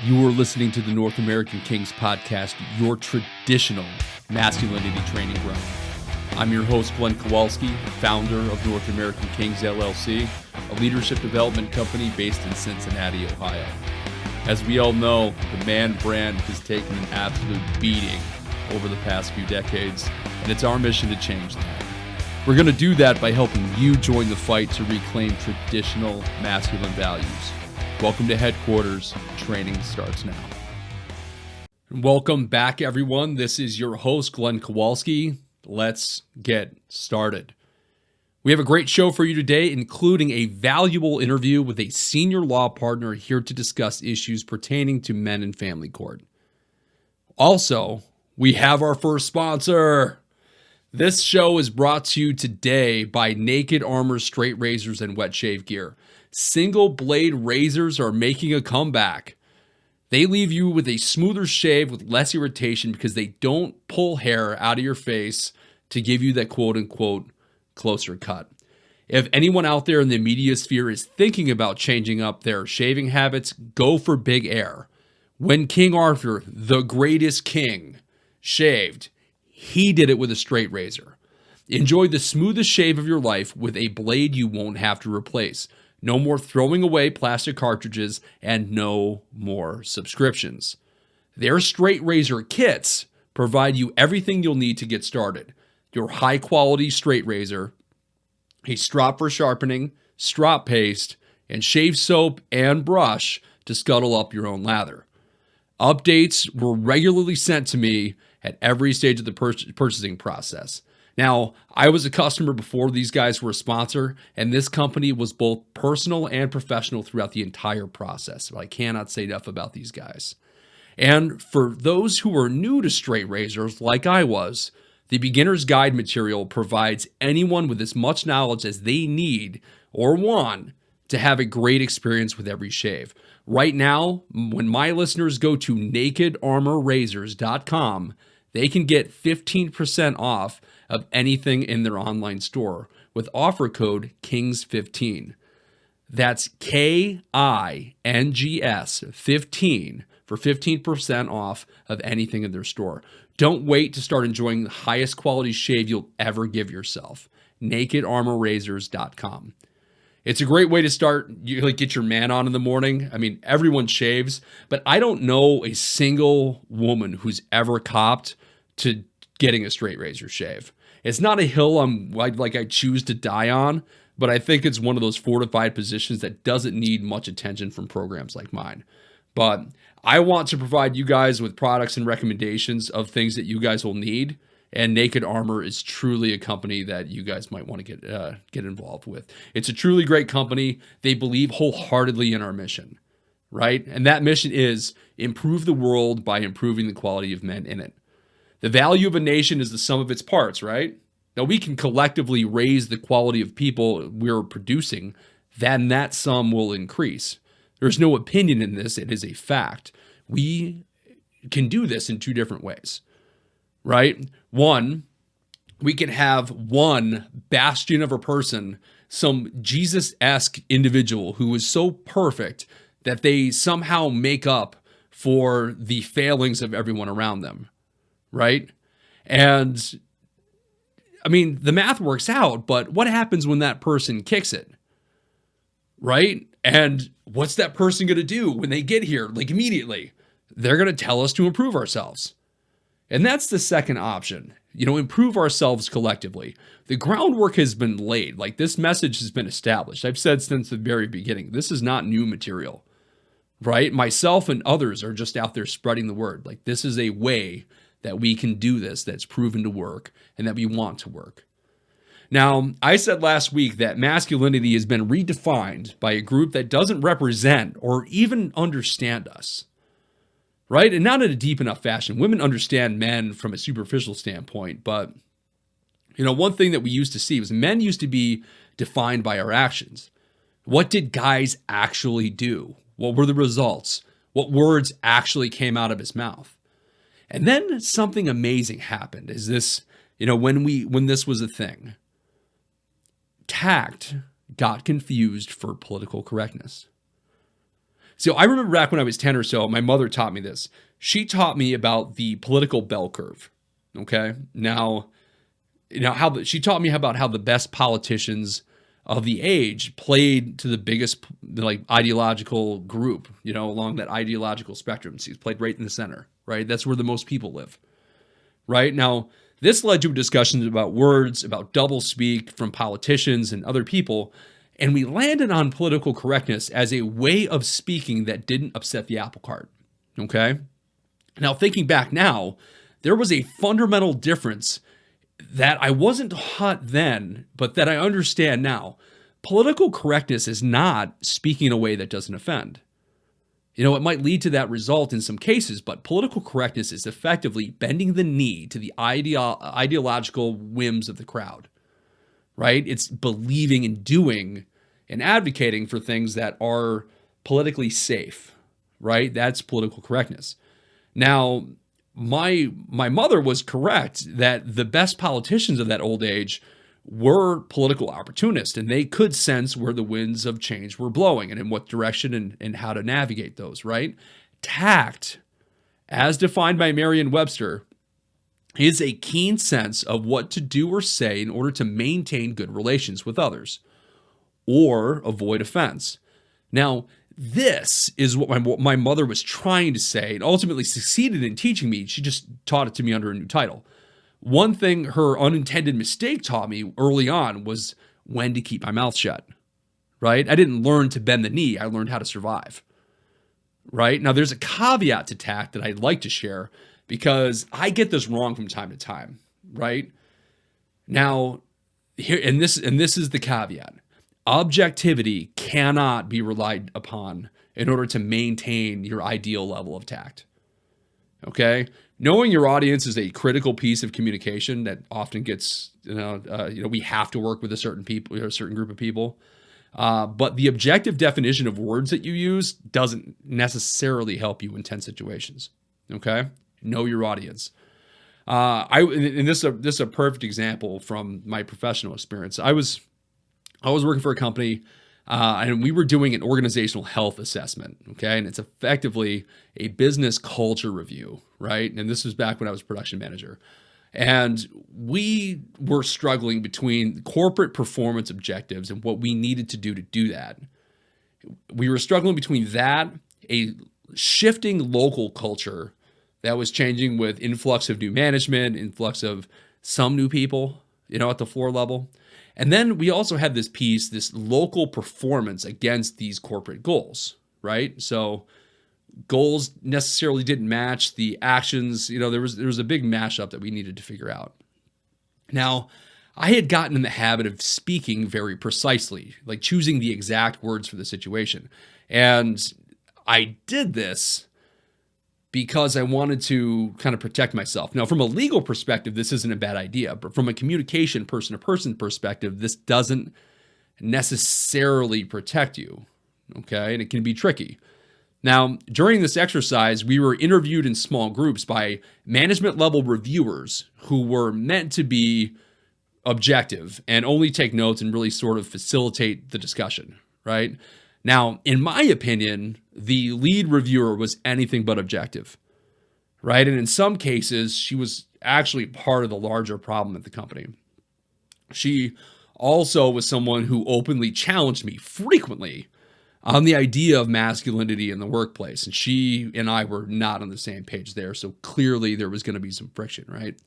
You are listening to the North American Kings podcast, your traditional masculinity training ground. I'm your host, Glenn Kowalski, founder of North American Kings LLC, a leadership development company based in Cincinnati, Ohio. As we all know, the man brand has taken an absolute beating over the past few decades, and it's our mission to change that. We're going to do that by helping you join the fight to reclaim traditional masculine values. Welcome to headquarters. Training starts now. Welcome back, everyone. This is your host, Glenn Kowalski. Let's get started. We have a great show for you today, including a valuable interview with a senior law partner here to discuss issues pertaining to men and family court. Also, we have our first sponsor. This show is brought to you today by Naked Armor Straight Razors and Wet Shave Gear. Single blade razors are making a comeback. They leave you with a smoother shave with less irritation because they don't pull hair out of your face to give you that quote unquote closer cut. If anyone out there in the media sphere is thinking about changing up their shaving habits, go for Big Air. When King Arthur, the greatest king, shaved, he did it with a straight razor. Enjoy the smoothest shave of your life with a blade you won't have to replace. No more throwing away plastic cartridges and no more subscriptions. Their straight razor kits provide you everything you'll need to get started. Your high quality straight razor, a strop for sharpening, strop paste, and shave soap and brush to scuttle up your own lather. Updates were regularly sent to me at every stage of the purchasing process. Now, I was a customer before these guys were a sponsor, and this company was both personal and professional throughout the entire process. So I cannot say enough about these guys. And for those who are new to straight razors, like I was, the beginner's guide material provides anyone with as much knowledge as they need or want to have a great experience with every shave. Right now, when my listeners go to nakedarmorrazors.com, they can get 15% off of anything in their online store with offer code KINGS15. That's KINGS 15 for 15% off of anything in their store. Don't wait to start enjoying the highest quality shave you'll ever give yourself. nakedarmorrazors.com. It's a great way to start. You get your man on in the morning. I mean, everyone shaves, but I don't know a single woman who's ever copped to getting a straight razor shave. It's not a hill I choose to die on, but I think it's one of those fortified positions that doesn't need much attention from programs like mine. But I want to provide you guys with products and recommendations of things that you guys will need. And Naked Armor is truly a company that you guys might want to get involved with. It's a truly great company. They believe wholeheartedly in our mission, right? And that mission is improve the world by improving the quality of men in it. The value of a nation is the sum of its parts, right? Now we can collectively raise the quality of people we're producing, then that sum will increase. There's no opinion in this. It is a fact. We can do this in two different ways. Right? One, we can have one bastion of a person, some Jesus-esque individual who is so perfect that they somehow make up for the failings of everyone around them. Right? And I mean, the math works out, but what happens when that person kicks it? Right? And what's that person going to do when they get here? Like immediately, they're going to tell us to improve ourselves. And that's the second option, improve ourselves collectively. The groundwork has been laid. Like this message has been established. I've said since the very beginning, this is not new material, right? Myself and others are just out there spreading the word. Like this is a way that we can do this that's proven to work and that we want to work. Now, I said last week that masculinity has been redefined by a group that doesn't represent or even understand us. Right? And not in a deep enough fashion. Women understand men from a superficial standpoint, but one thing that we used to see was men used to be defined by our actions. What did guys actually do? What were the results? What words actually came out of his mouth? And then something amazing happened. Is this, when this was a thing, tact got confused for political correctness. So I remember back when I was 10 or so, my mother taught me this. She taught me about the political bell curve. Okay. Now, she taught me about how the best politicians of the age played to the biggest ideological group, along that ideological spectrum. She's played right in the center, right? That's where the most people live, right? Now, this led to discussions about words, about doublespeak from politicians and other people, and we landed on political correctness as a way of speaking that didn't upset the apple cart, okay? Now, thinking back now, there was a fundamental difference that I wasn't taught then, but that I understand now. Political correctness is not speaking in a way that doesn't offend. It might lead to that result in some cases, but political correctness is effectively bending the knee to the ideological whims of the crowd, right? It's believing and doing and advocating for things that are politically safe, right? That's political correctness. Now, my mother was correct that the best politicians of that old age were political opportunists, and they could sense where the winds of change were blowing and in what direction and how to navigate those, right? Tact, as defined by Merriam-Webster, is a keen sense of what to do or say in order to maintain good relations with others or avoid offense. Now, this is what my mother was trying to say and ultimately succeeded in teaching me. She just taught it to me under a new title. One thing her unintended mistake taught me early on was when to keep my mouth shut, right? I didn't learn to bend the knee. I learned how to survive, right? Now, there's a caveat to tact that I'd like to share because I get this wrong from time to time, right? Now, here, and this is the caveat. Objectivity cannot be relied upon in order to maintain your ideal level of tact. Okay? Knowing your audience is a critical piece of communication that often gets, we have to work with a certain group of people. But the objective definition of words that you use doesn't necessarily help you in tense situations. Okay? Know your audience. This is a perfect example from my professional experience. I was working for a company, and we were doing an organizational health assessment, okay? And it's effectively a business culture review, right? And this was back when I was production manager. And we were struggling between corporate performance objectives and what we needed to do that. We were struggling between that, a shifting local culture that was changing with influx of new management, influx of some new people, at the floor level. And then we also had this piece, this local performance against these corporate goals, right? So goals necessarily didn't match the actions. There was a big mashup that we needed to figure out. Now, I had gotten in the habit of speaking very precisely, like choosing the exact words for the situation. And I did this because I wanted to kind of protect myself. Now, from a legal perspective, this isn't a bad idea, but from a communication person-to-person perspective, this doesn't necessarily protect you, okay? And it can be tricky. Now, during this exercise, we were interviewed in small groups by management-level reviewers who were meant to be objective and only take notes and really sort of facilitate the discussion, right? Now, in my opinion, the lead reviewer was anything but objective, right? And in some cases, she was actually part of the larger problem at the company. She also was someone who openly challenged me frequently on the idea of masculinity in the workplace. And she and I were not on the same page there. So clearly there was going to be some friction, right?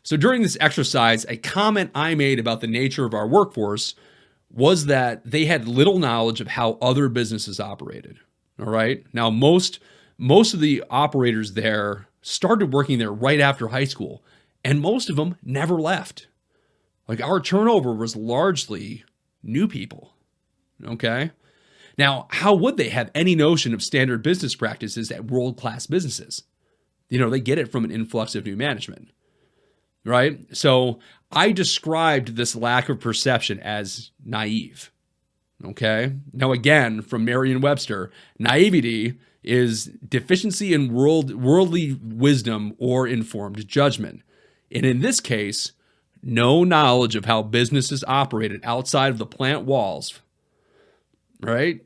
So during this exercise, a comment I made about the nature of our workforce was that they had little knowledge of how other businesses operated. All right. Now, most of the operators there started working there right after high school, and most of them never left. Like, our turnover was largely new people. Okay. Now, how would they have any notion of standard business practices at world-class businesses? They get it from an influx of new management, right? So I described this lack of perception as naive. Okay. Now, again, from Merriam-Webster, naivety is deficiency in worldly wisdom or informed judgment. And in this case, no knowledge of how businesses operated outside of the plant walls, right?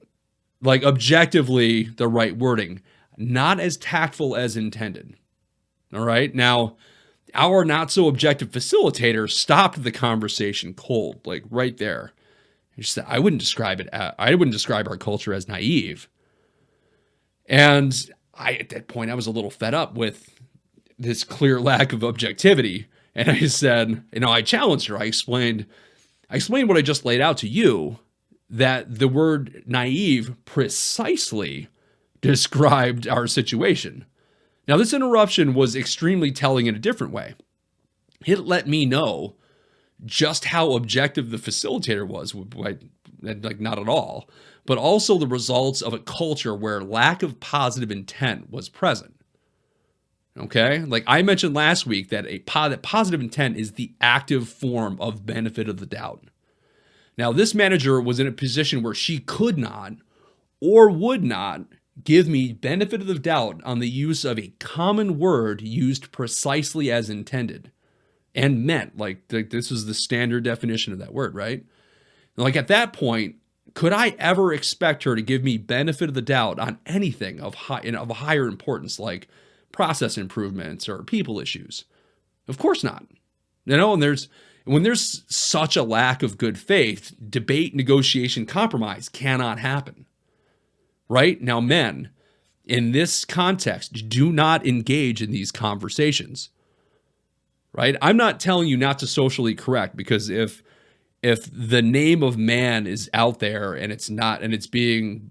like objectively the right wording, not as tactful as intended. All right. Now, our not so objective facilitator stopped the conversation cold, like right there. She said, I wouldn't describe our culture as naive. And at that point, I was a little fed up with this clear lack of objectivity. And I said, I challenged her. I explained what I just laid out to you, that the word naive precisely described our situation. Now, this interruption was extremely telling in a different way. It let me know just how objective the facilitator was, like not at all, but also the results of a culture where lack of positive intent was present. Okay? Like I mentioned last week that that positive intent is the active form of benefit of the doubt. Now, this manager was in a position where she could not or would not give me benefit of the doubt on the use of a common word used precisely as intended and meant. Like this is the standard definition of that word, right? Like at that point, could I ever expect her to give me benefit of the doubt on anything of higher importance, like process improvements or people issues? Of course not. And when there's such a lack of good faith, debate, negotiation, compromise cannot happen. Right? Now, men, in this context, do not engage in these conversations. Right? I'm not telling you not to socially correct, because if the name of man is out there and it's being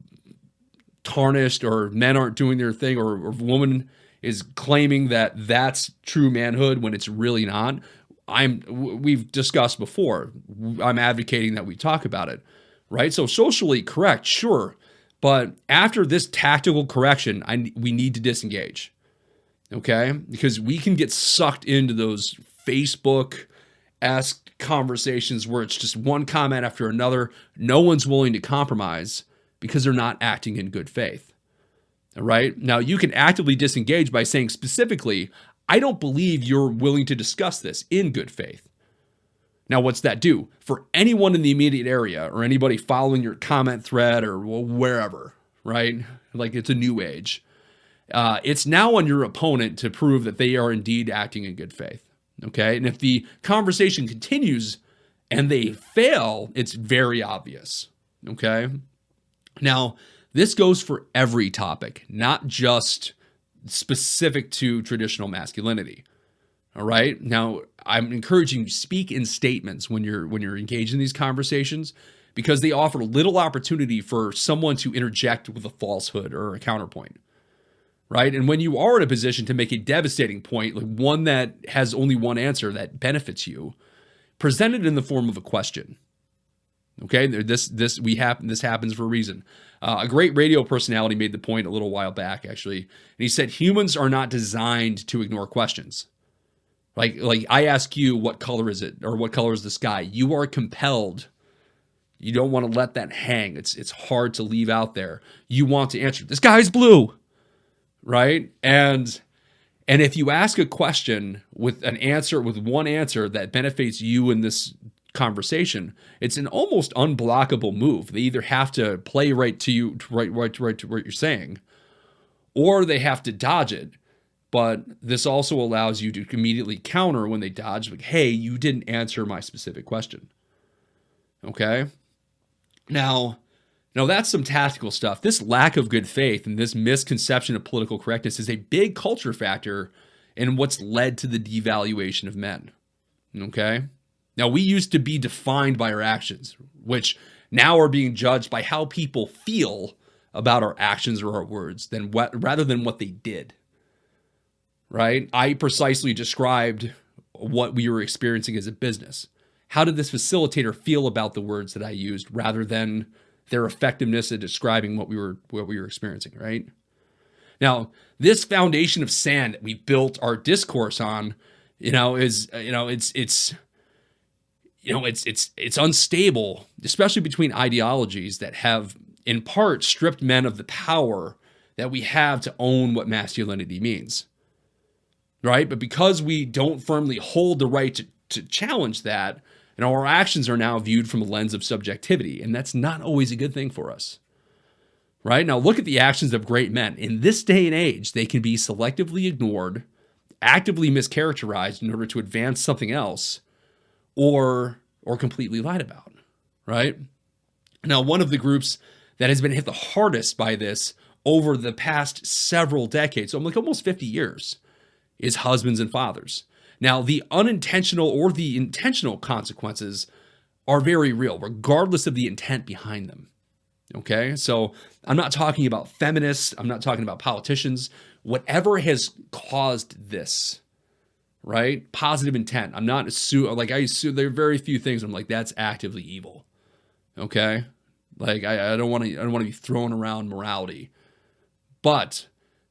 tarnished, or men aren't doing their thing, or woman is claiming that that's true manhood when it's really not, we've discussed before, I'm advocating that we talk about it, right? So socially correct, sure. But after this tactical correction, we need to disengage, okay? Because we can get sucked into those Facebook-esque conversations where it's just one comment after another. No one's willing to compromise because they're not acting in good faith, all right? Now, you can actively disengage by saying specifically, I don't believe you're willing to discuss this in good faith. Now, what's that do? For anyone in the immediate area or anybody following your comment thread or wherever, right? Like it's a new age. It's now on your opponent to prove that they are indeed acting in good faith, okay? And if the conversation continues and they fail, it's very obvious, okay? Now, this goes for every topic, not just specific to traditional masculinity. All right. Now, I'm encouraging you to speak in statements when you're engaged in these conversations, because they offer little opportunity for someone to interject with a falsehood or a counterpoint. Right. And when you are in a position to make a devastating point, like one that has only one answer that benefits you, present it in the form of a question. Okay. This happens for a reason. A great radio personality made the point a little while back, actually. And he said, humans are not designed to ignore questions. Like I ask you, what color is it? Or what color is the sky? You are compelled. You don't want to let that hang. It's hard to leave out there. You want to answer, the sky's blue, right? And if you ask a question with one answer that benefits you in this conversation, it's an almost unblockable move. They either have to play right to you, right to what you're saying, or they have to dodge it. But this also allows you to immediately counter when they dodge, like, hey, you didn't answer my specific question. Okay? Now that's some tactical stuff. This lack of good faith and this misconception of political correctness is a big culture factor in what's led to the devaluation of men. Okay? Now, we used to be defined by our actions, which now are being judged by how people feel about our actions or our words rather than what they did. Right? I precisely described what we were experiencing as a business. How did this facilitator feel about the words that I used rather than their effectiveness at describing what we were experiencing, right? Now, this foundation of sand that we built our discourse on, it's unstable, especially between ideologies that have in part stripped men of the power that we have to own what masculinity means. Right? But because we don't firmly hold the right to challenge that, our actions are now viewed from a lens of subjectivity, and that's not always a good thing for us. right? Now look at the actions of great men. In this day and age, they can be selectively ignored, actively mischaracterized in order to advance something else, or completely lied about, right? Now, one of the groups that has been hit the hardest by this over the past several decades, so like almost 50 years, is husbands and fathers. Now, the unintentional or the intentional consequences are very real, regardless of the intent behind them. Okay, so I'm not talking about feminists. I'm not talking about politicians. Whatever has caused this, right? Positive intent. I'm not I assume there are very few things I'm like, that's actively evil. Okay, like I don't want to be thrown around morality, but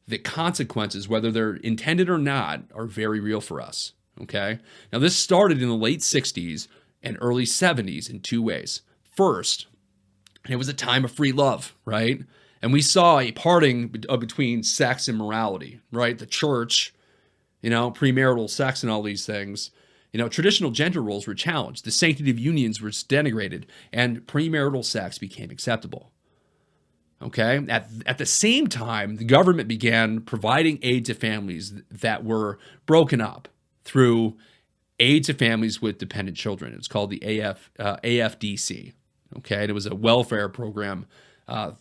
the consequences, whether they're intended or not, are very real for us. Okay, now this started in the late 60s and early 70s in two ways. First, it was a time of free love, right? And we saw a parting between sex and morality, right? The church, premarital sex and all these things. Traditional gender roles were challenged. The sanctity of unions was denigrated, and premarital sex became acceptable. Okay? At the same time, the government began providing aid to families that were broken up through aid to families with dependent children. It's called the AFDC. Okay? And it was a welfare program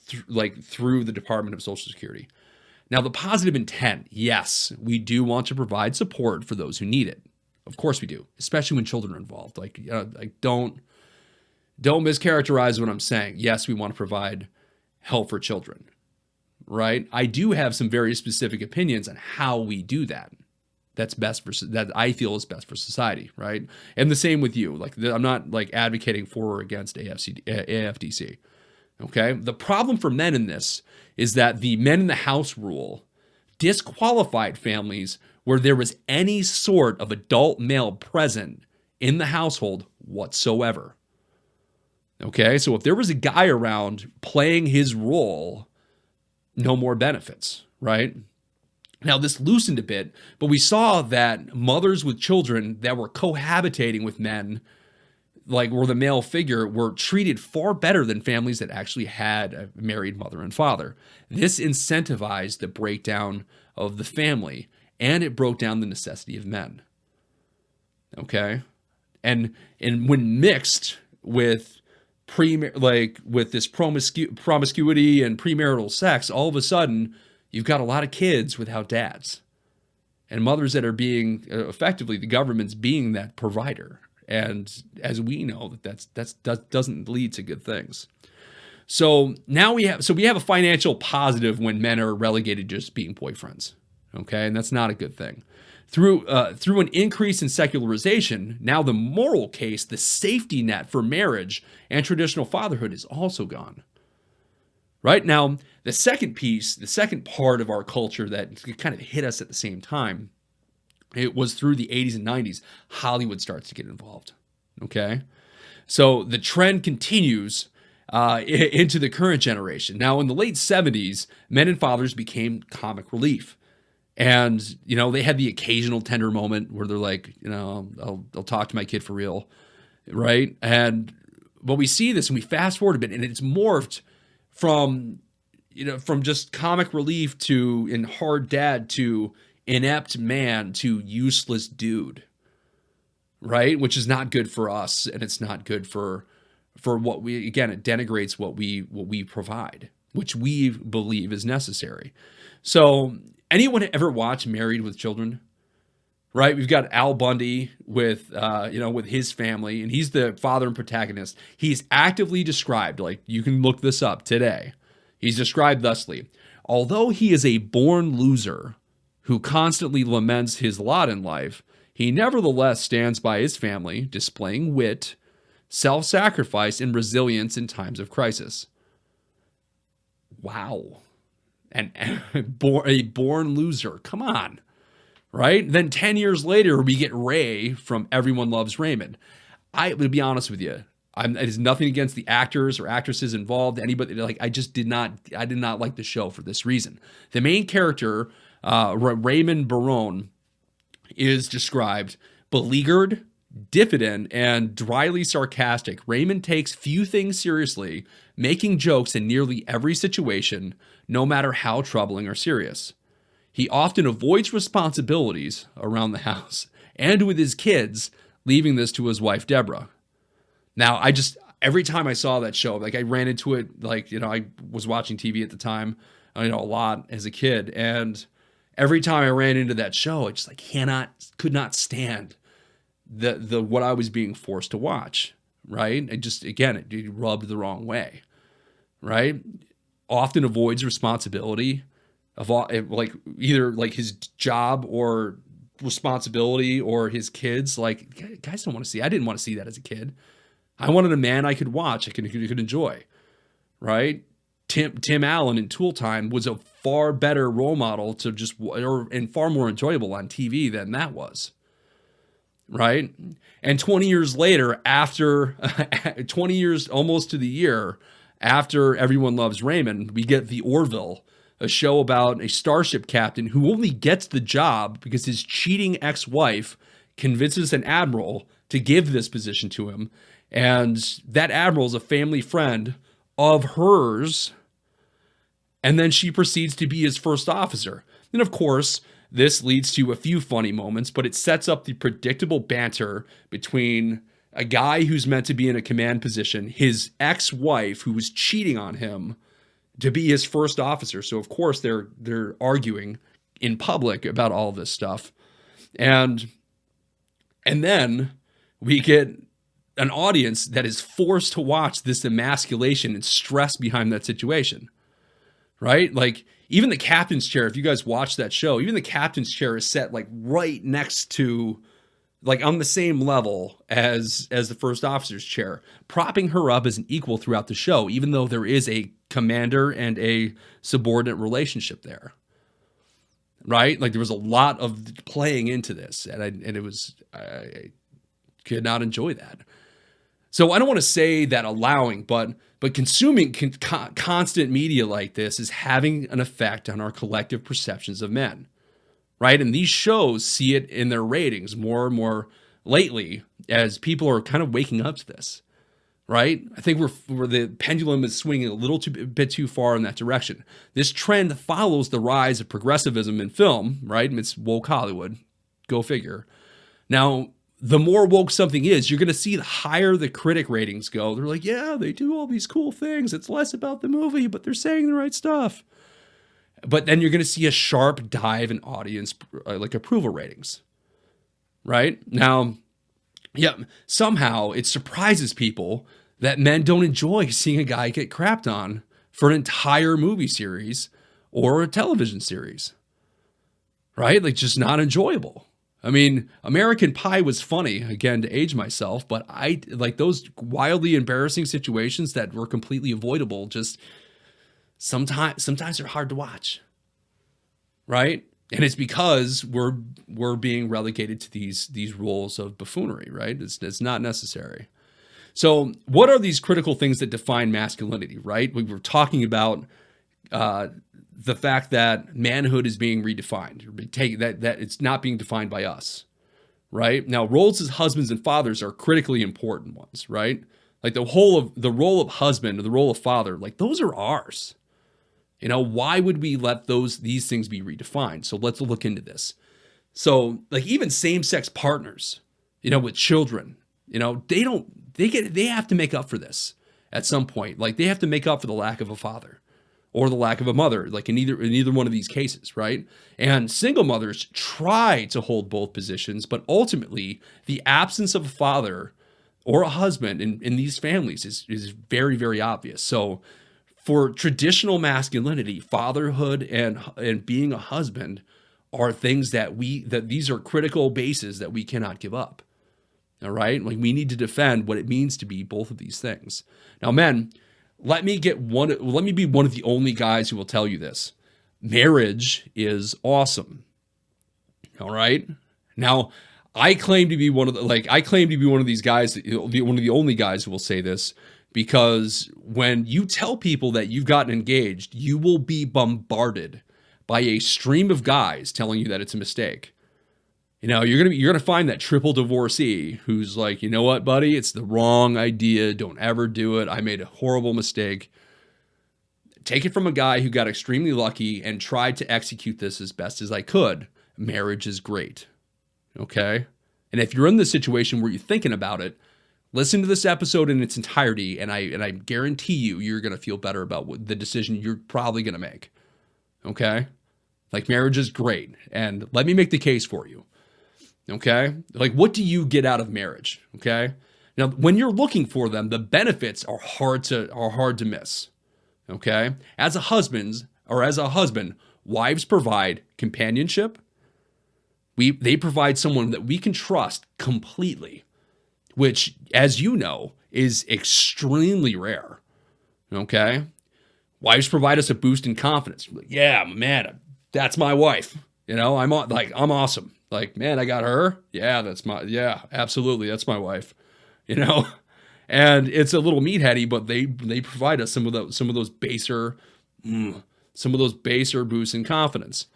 through the Department of Social Security. Now, the positive intent, yes, we do want to provide support for those who need it. Of course we do, especially when children are involved. Don't mischaracterize what I'm saying. Yes, we want to provide help for children, right? I do have some very specific opinions on how we do that. That I feel is best for society, right? And the same with you. I'm not advocating for or against AFDC. Okay? The problem for men in this is that the men in the house rule disqualified families where there was any sort of adult male present in the household whatsoever. Okay? So if there was a guy around playing his role, no more benefits, right? Now, this loosened a bit, but we saw that mothers with children that were cohabitating with men, were the male figure, were treated far better than families that actually had a married mother and father. This incentivized the breakdown of the family, and it broke down the necessity of men. Okay? And when mixed with with this promiscuity and premarital sex, all of a sudden you've got a lot of kids without dads, and mothers that are being effectively the government's being that provider. And as we know, that doesn't lead to good things. So now we have a financial positive when men are relegated to just being boyfriends. Okay, and that's not a good thing. Through an increase in secularization, now the moral case, the safety net for marriage and traditional fatherhood is also gone. Right now, the second part of our culture that kind of hit us at the same time, it was through the 80s and 90s. Hollywood starts to get involved. Okay, so the trend continues into the current generation. Now, in the late 70s, men and fathers became comic relief. And, they had the occasional tender moment where they're like, I'll talk to my kid for real, right? But we see this and we fast forward a bit, and it's morphed from just comic relief in hard dad to inept man to useless dude, right? Which is not good for us, and it's not good for what it denigrates what we provide, which we believe is necessary. So anyone ever watch Married with Children? Right? We've got Al Bundy with his family, and he's the father and protagonist. He's actively described, you can look this up today. He's described thusly: although he is a born loser who constantly laments his lot in life, he nevertheless stands by his family, displaying wit, self-sacrifice, and resilience in times of crisis. Wow. And a born loser. Come on. Right? Then 10 years later, we get Ray from Everyone Loves Raymond. I will be honest with you. It is nothing against the actors or actresses involved. Anybody, I did not like the show for this reason. The main character, Raymond Barone, is described beleaguered, diffident, and dryly sarcastic. Raymond takes few things seriously, making jokes in nearly every situation, no matter how troubling or serious. He often avoids responsibilities around the house and with his kids, leaving this to his wife, Deborah. Now, every time I saw that show, like I ran into it, like, I was watching TV at the time, a lot as a kid. And every time I ran into that show, I just could not stand the what I was being forced to watch, right? It rubbed the wrong way, right? Often avoids responsibility of all, like either like his job or responsibility or his kids. Like, guys don't want to see. I didn't want to see that as a kid. I wanted a man I could watch, I could enjoy, right? Tim Allen in Tool Time was a far better role model and far more enjoyable on TV than that was, right? And 20 years later, after 20 years almost to the year after Everyone Loves Raymond, we get The Orville, a show about a starship captain who only gets the job because his cheating ex-wife convinces an admiral to give this position to him. And that admiral is a family friend of hers. And then she proceeds to be his first officer. And of course, this leads to a few funny moments, but it sets up the predictable banter between a guy who's meant to be in a command position, his ex-wife who was cheating on him, to be his first officer. So of course they're arguing in public about all this stuff. And then we get an audience that is forced to watch this emasculation and stress behind that situation, right? Like even the captain's chair, if you guys watch that show, even the captain's chair is set like right next to, like on the same level as the first officer's chair, propping her up as an equal throughout the show, even though there is a commander and a subordinate relationship there, right? Like there was a lot of playing into this, and I could not enjoy that. So I don't want to say that allowing, but consuming constant media like this is having an effect on our collective perceptions of men, right? And these shows see it in their ratings more and more lately as people are kind of waking up to this, right? I think we're the pendulum is swinging a little bit too far in that direction. This trend follows the rise of progressivism in film, right? It's woke Hollywood. Go figure. Now, the more woke something is, you're going to see the higher the critic ratings go. They're like, yeah, they do all these cool things. It's less about the movie, but they're saying the right stuff. But then you're going to see a sharp dive in audience, like approval ratings, right? Now, yeah, somehow it surprises people that men don't enjoy seeing a guy get crapped on for an entire movie series or a television series, right? Like just not enjoyable. I mean, American Pie was funny, again, to age myself, but I like those wildly embarrassing situations that were completely avoidable. Just sometimes they're hard to watch, right? And it's because we're being relegated to these roles of buffoonery, right? It's not necessary. So what are these critical things that define masculinity, right? We were talking about the fact that manhood is being redefined, that it's not being defined by us, right? Now, roles as husbands and fathers are critically important ones, right? Like the role of husband or the role of father, like those are ours. Why would we let these things be redefined? So let's look into this. So like even same-sex partners, with children, they have to make up for this at some point. Like they have to make up for the lack of a father or the lack of a mother, like in either one of these cases, right? And single mothers try to hold both positions, but ultimately the absence of a father or a husband in these families is very, very obvious. So for traditional masculinity, fatherhood and being a husband are things that these are critical bases that we cannot give up. All right? Like we need to defend what it means to be both of these things. Now, men, let me be one of the only guys who will tell you this. Marriage is awesome. All right? Now, I claim to be one of these guys, one of the only guys who will say this, because when you tell people that you've gotten engaged, you will be bombarded by a stream of guys telling you that it's a mistake. You're gonna find that triple divorcee who's like, you know what, buddy, it's the wrong idea. Don't ever do it. I made a horrible mistake. Take it from a guy who got extremely lucky and tried to execute this as best as I could. Marriage is great. Okay? And if you're in this situation where you're thinking about it, listen to this episode in its entirety, and I guarantee you're going to feel better about the decision you're probably going to make. Okay? Like, marriage is great. And let me make the case for you. Okay? Like, what do you get out of marriage? Okay? Now, when you're looking for them, the benefits are hard to miss. Okay? As a husband, wives provide companionship. They provide someone that we can trust completely, which, as you know, is extremely rare. Okay? Wives provide us a boost in confidence. Like, yeah, man, that's my wife. I'm awesome. Like, man, I got her. Yeah, absolutely. That's my wife. And it's a little meatheady, but they provide us some of those baser boosts in confidence.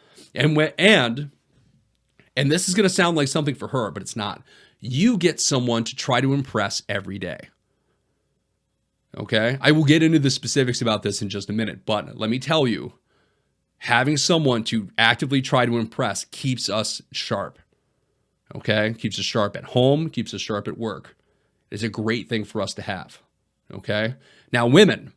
And this is going to sound like something for her, but it's not. You get someone to try to impress every day. Okay? I will get into the specifics about this in just a minute, but let me tell you, having someone to actively try to impress keeps us sharp. Okay? Keeps us sharp at home, keeps us sharp at work. It's a great thing for us to have. Okay? Now, women,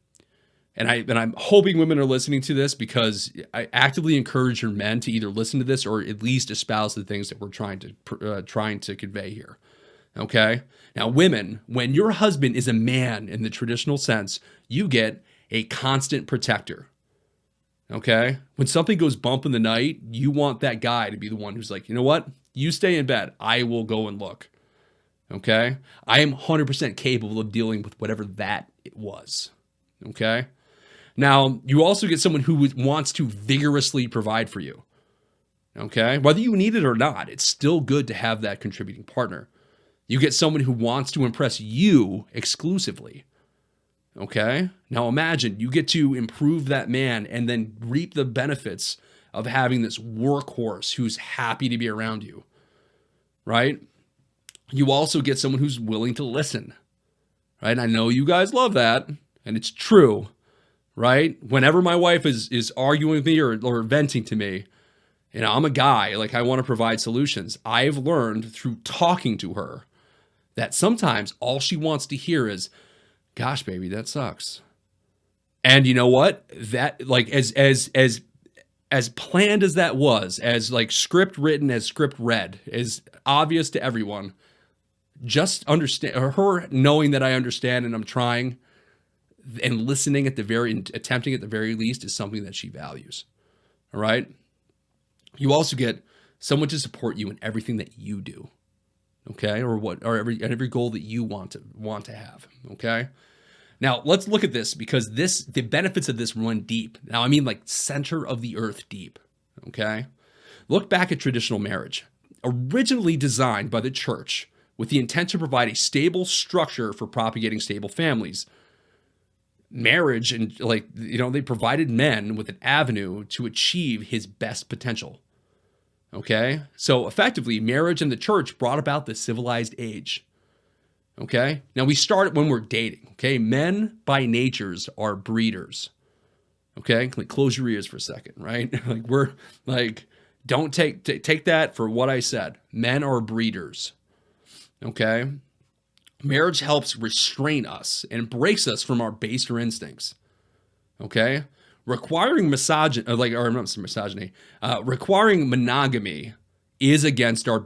and I'm hoping women are listening to this, because I actively encourage your men to either listen to this or at least espouse the things that we're trying to convey here. Okay? Now, women, when your husband is a man in the traditional sense, you get a constant protector. Okay? When something goes bump in the night, you want that guy to be the one who's like, you know what? You stay in bed. I will go and look. Okay? I am 100% capable of dealing with whatever that it was. Okay? Now, you also get someone who wants to vigorously provide for you. Okay? Whether you need it or not, it's still good to have that contributing partner. You get someone who wants to impress you exclusively. Okay? Now imagine you get to improve that man and then reap the benefits of having this workhorse who's happy to be around you. Right? You also get someone who's willing to listen. Right? And I know you guys love that, and it's true. Right? Whenever my wife is arguing with me or venting to me, I'm a guy, like, I want to provide solutions. I've learned through talking to her that sometimes all she wants to hear is, gosh, baby, that sucks. And you know what? That, like, as planned as that was, as like script written, as script read, is obvious to everyone. Just understand, or her knowing that I understand and I'm trying and listening attempting at the very least, is something that she values. All right. You also get someone to support you in everything that you do. Okay. Or every goal that you want to have. Okay. Now let's look at this, because the benefits of this run deep. Now, I mean, like, center of the earth deep. Okay. Look back at traditional marriage, originally designed by the church with the intent to provide a stable structure for propagating stable families. Marriage, and they provided men with an avenue to achieve his best potential. Okay? So effectively, marriage and the church brought about the civilized age. Okay? Now we start when we're dating. Okay? Men by natures are breeders. Okay? Like, close your ears for a second, right? Don't take that for what I said. Men are breeders. Okay? Marriage helps restrain us and breaks us from our baser instincts. Okay? Requiring requiring monogamy is against our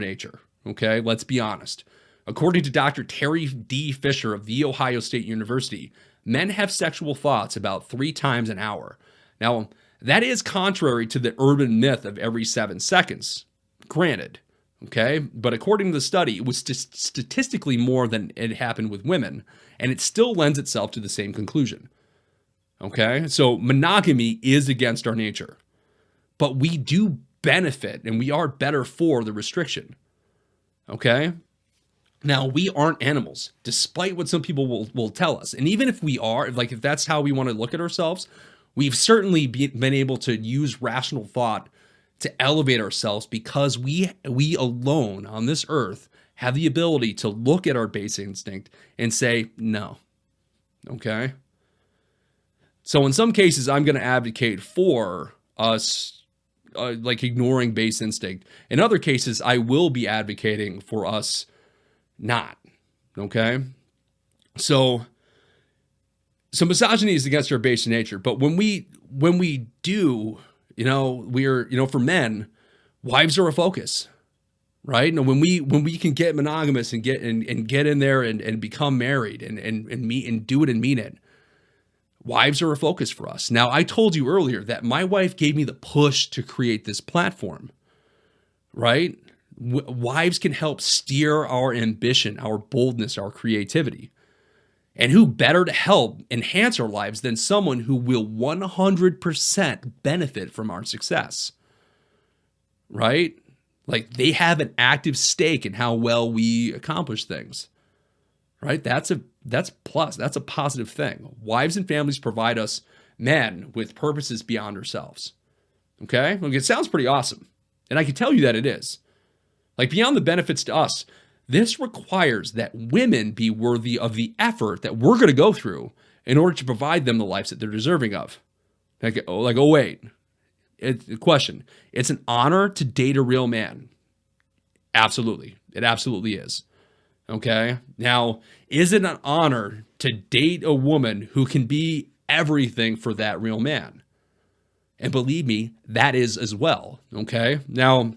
nature. Okay? Let's be honest. According to Dr. Terry D. Fisher of The Ohio State University, men have sexual thoughts about 3 times an hour. Now, that is contrary to the urban myth of every 7 seconds. Granted. Okay, but according to the study, it was statistically more than it happened with women, and it still lends itself to the same conclusion. Okay, so monogamy is against our nature, but we do benefit, and we are better for the restriction. Okay, now we aren't animals, despite what some people will tell us, and even if we are, if that's how we want to look at ourselves, we've certainly been able to use rational thought to elevate ourselves because we alone on this earth have the ability to look at our base instinct and say, no. Okay? So in some cases, I'm going to advocate for us like ignoring base instinct. In other cases, I will be advocating for us not. Okay? So misogyny is against our base nature, but when we do, for men, wives are a focus, right? And when we can get monogamous and get in there and become married and meet and do it and mean it, wives are a focus for us. Now, I told you earlier that my wife gave me the push to create this platform, right? Wives can help steer our ambition, our boldness, our creativity. And who better to help enhance our lives than someone who will 100% benefit from our success, right? Like they have an active stake in how well we accomplish things, right? That's plus. That's a positive thing. Wives and families provide us men with purposes beyond ourselves. Okay? Look, it sounds pretty awesome. And I can tell you that it is. Like beyond the benefits to us, this requires that women be worthy of the effort that we're going to go through in order to provide them the lives that they're deserving of. Wait. Question. It's an honor to date a real man. Absolutely. It absolutely is. Okay? Now, is it an honor to date a woman who can be everything for that real man? And believe me, that is as well. Okay? Now,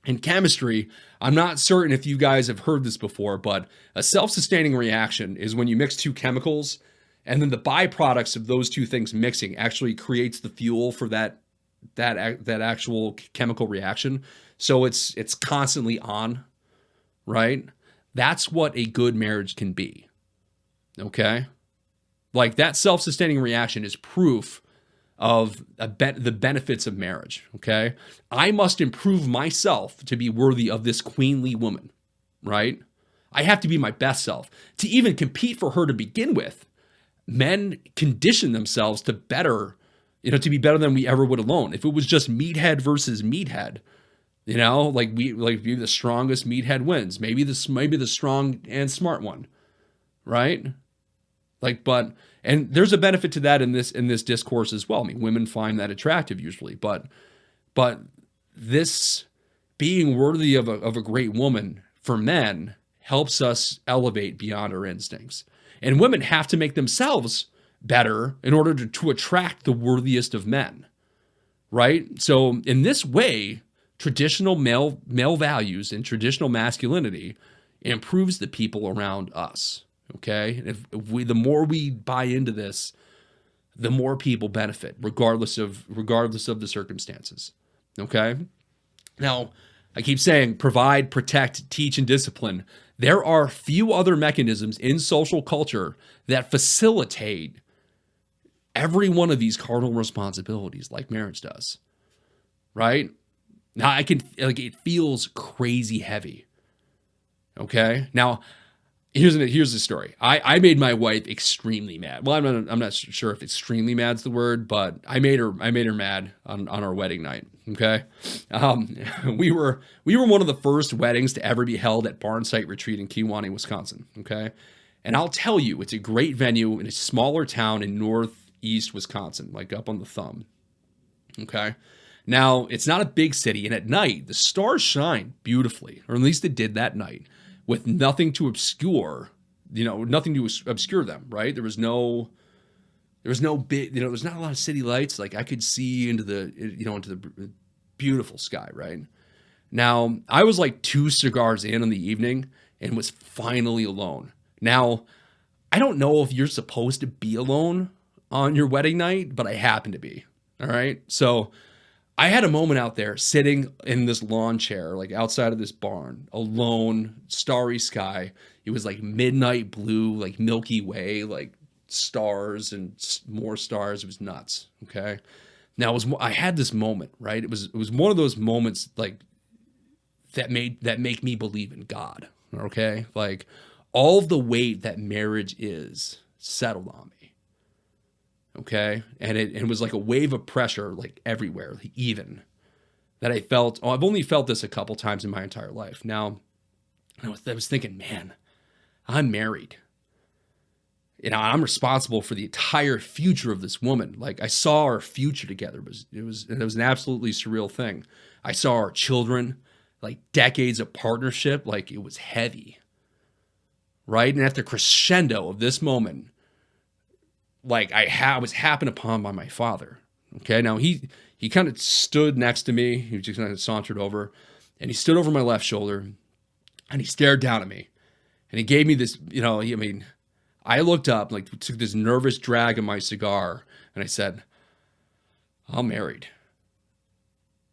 in chemistry, I'm not certain if you guys have heard this before, but a self-sustaining reaction is when you mix two chemicals and then the byproducts of those two things mixing actually creates the fuel for that actual chemical reaction. So it's constantly on, right? That's what a good marriage can be. Okay? Like that self-sustaining reaction is proof of the benefits of marriage, okay? I must improve myself to be worthy of this queenly woman, right? I have to be my best self. To even compete for her to begin with, men condition themselves to to be better than we ever would alone. If it was just meathead versus meathead, maybe the strongest meathead wins. Maybe the strong and smart one, right? And there's a benefit to that in this discourse as well. I mean, women find that attractive usually, but this being worthy of a great woman for men helps us elevate beyond our instincts. And women have to make themselves better in order to attract the worthiest of men, right? So in this way, traditional male values and traditional masculinity improves the people around us. Okay, the more we buy into this, the more people benefit, regardless of the circumstances. Okay, now I keep saying provide, protect, teach, and discipline. There are few other mechanisms in social culture that facilitate every one of these cardinal responsibilities like marriage does. Right now, it feels crazy heavy. Okay, now. Here's the story. I made my wife extremely mad. Well, I'm not sure if extremely mad's the word, but I made her mad on our wedding night. Okay, we were one of the first weddings to ever be held at Barnsite Retreat in Kewaunee, Wisconsin. Okay, and I'll tell you, it's a great venue in a smaller town in northeast Wisconsin, like up on the thumb. Okay, now it's not a big city, and at night the stars shine beautifully, or at least it did that night. With nothing to obscure, nothing to obscure them, right? There was not a lot of city lights. Like I could see into the beautiful sky, right? Now, I was like 2 cigars in the evening and was finally alone. Now, I don't know if you're supposed to be alone on your wedding night, but I happen to be, all right? So I had a moment out there sitting in this lawn chair, like outside of this barn, alone, starry sky. It was like midnight blue, like Milky Way, like stars and more stars. It was nuts. Okay. Now I had this moment, right? It was one of those moments like that make me believe in God. Okay. Like all of the weight that marriage is settled on me. Okay. And it was like a wave of pressure, like everywhere, even that I felt. Oh, I've only felt this a couple times in my entire life. Now, I was thinking, man, I'm married. I'm responsible for the entire future of this woman. Like, I saw our future together. It was an absolutely surreal thing. I saw our children, like decades of partnership. Like, it was heavy, right? And at the crescendo of this moment, like I was happened upon by my father. Okay, now he kind of stood next to me. He just kind of sauntered over, and he stood over my left shoulder, and he stared down at me, and he gave me this. I looked up, like took this nervous drag of my cigar, and I said, "I'm married."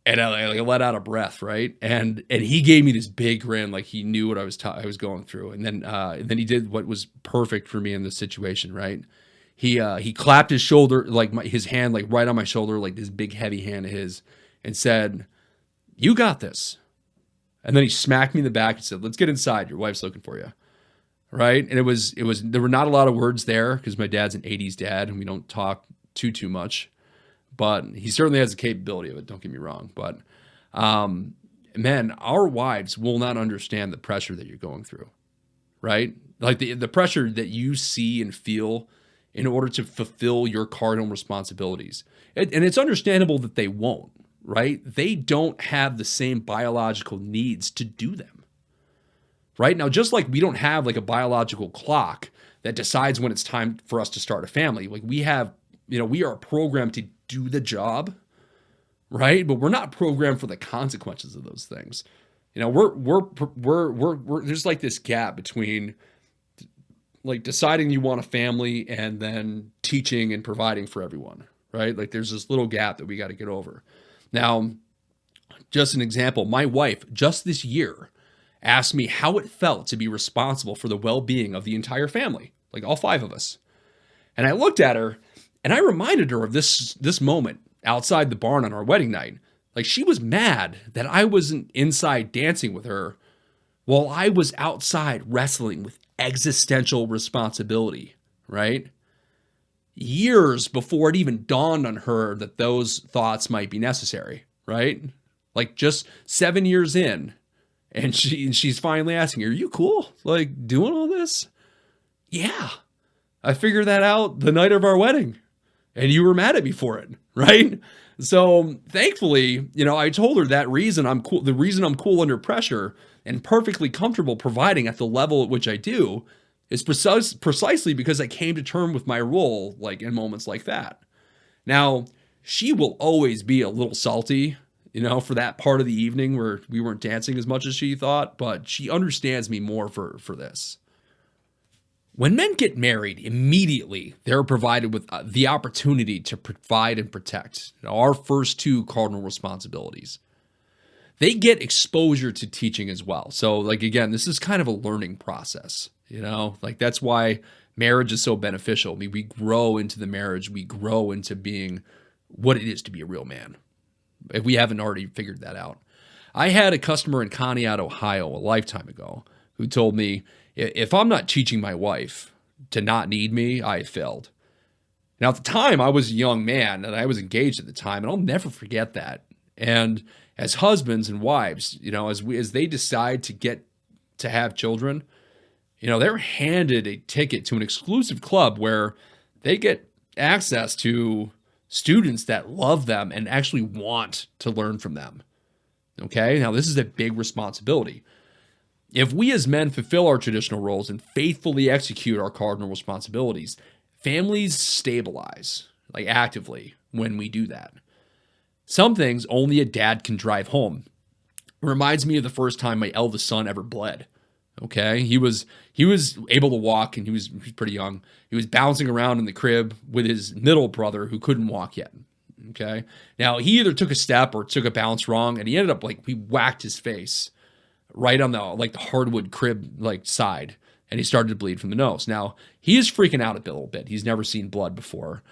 And I let out a breath, right? And he gave me this big grin, like he knew what I was going through. And then he did what was perfect for me in this situation, right? He clapped his shoulder, like his hand, like right on my shoulder, like this big heavy hand of his, and said, "You got this." And then he smacked me in the back and said, "Let's get inside. Your wife's looking for you." Right? And it was there were not a lot of words there because my dad's an 80s dad and we don't talk too much. But he certainly has the capability of it, don't get me wrong. But man, our wives will not understand the pressure that you're going through, right? Like the pressure that you see and feel in order to fulfill your cardinal responsibilities. And it's understandable that they won't, right? They don't have the same biological needs to do them. Right? Now, just like we don't have like a biological clock that decides when it's time for us to start a family, like we have, we are programmed to do the job, right? But we're not programmed for the consequences of those things. We're there's like this gap between like deciding you want a family and then teaching and providing for everyone, right? Like there's this little gap that we got to get over. Now, just an example, my wife just this year asked me how it felt to be responsible for the well-being of the entire family, like all 5 of us. And I looked at her and I reminded her of this moment outside the barn on our wedding night. Like she was mad that I wasn't inside dancing with her while I was outside wrestling with existential responsibility, right? Years before it even dawned on her that those thoughts might be necessary, right? Like just 7 years in, and she's finally asking, "Are you cool? Like doing all this?" "Yeah, I figured that out the night of our wedding, and you were mad at me for it, right?" So thankfully, I told her that reason I'm cool. The reason I'm cool under pressure and perfectly comfortable providing at the level at which I do is precisely because I came to terms with my role, like in moments like that. Now, she will always be a little salty, for that part of the evening where we weren't dancing as much as she thought, but she understands me more for this. When men get married, immediately they're provided with the opportunity to provide and protect, our first 2 cardinal responsibilities. They get exposure to teaching as well. So like, again, this is kind of a learning process, like that's why marriage is so beneficial. I mean, we grow into the marriage, we grow into being what it is to be a real man, if we haven't already figured that out. I had a customer in Conneaut, Ohio, a lifetime ago who told me, if I'm not teaching my wife to not need me, I failed. Now, at the time, I was a young man and I was engaged at the time, and I'll never forget that. And as husbands and wives, as they decide to have children, they're handed a ticket to an exclusive club where they get access to students that love them and actually want to learn from them. Okay, now this is a big responsibility. If we as men fulfill our traditional roles and faithfully execute our cardinal responsibilities, families stabilize, like actively, when we do that. Some things only a dad can drive home. It reminds me of the first time my eldest son ever bled. Okay, he was able to walk, and he was pretty young. He was bouncing around in the crib with his middle brother who couldn't walk yet. Okay, now he either took a step or took a bounce wrong, and he ended up he whacked his face right on the hardwood crib side, and he started to bleed from the nose. Now he is freaking out a little bit. He's never seen blood before,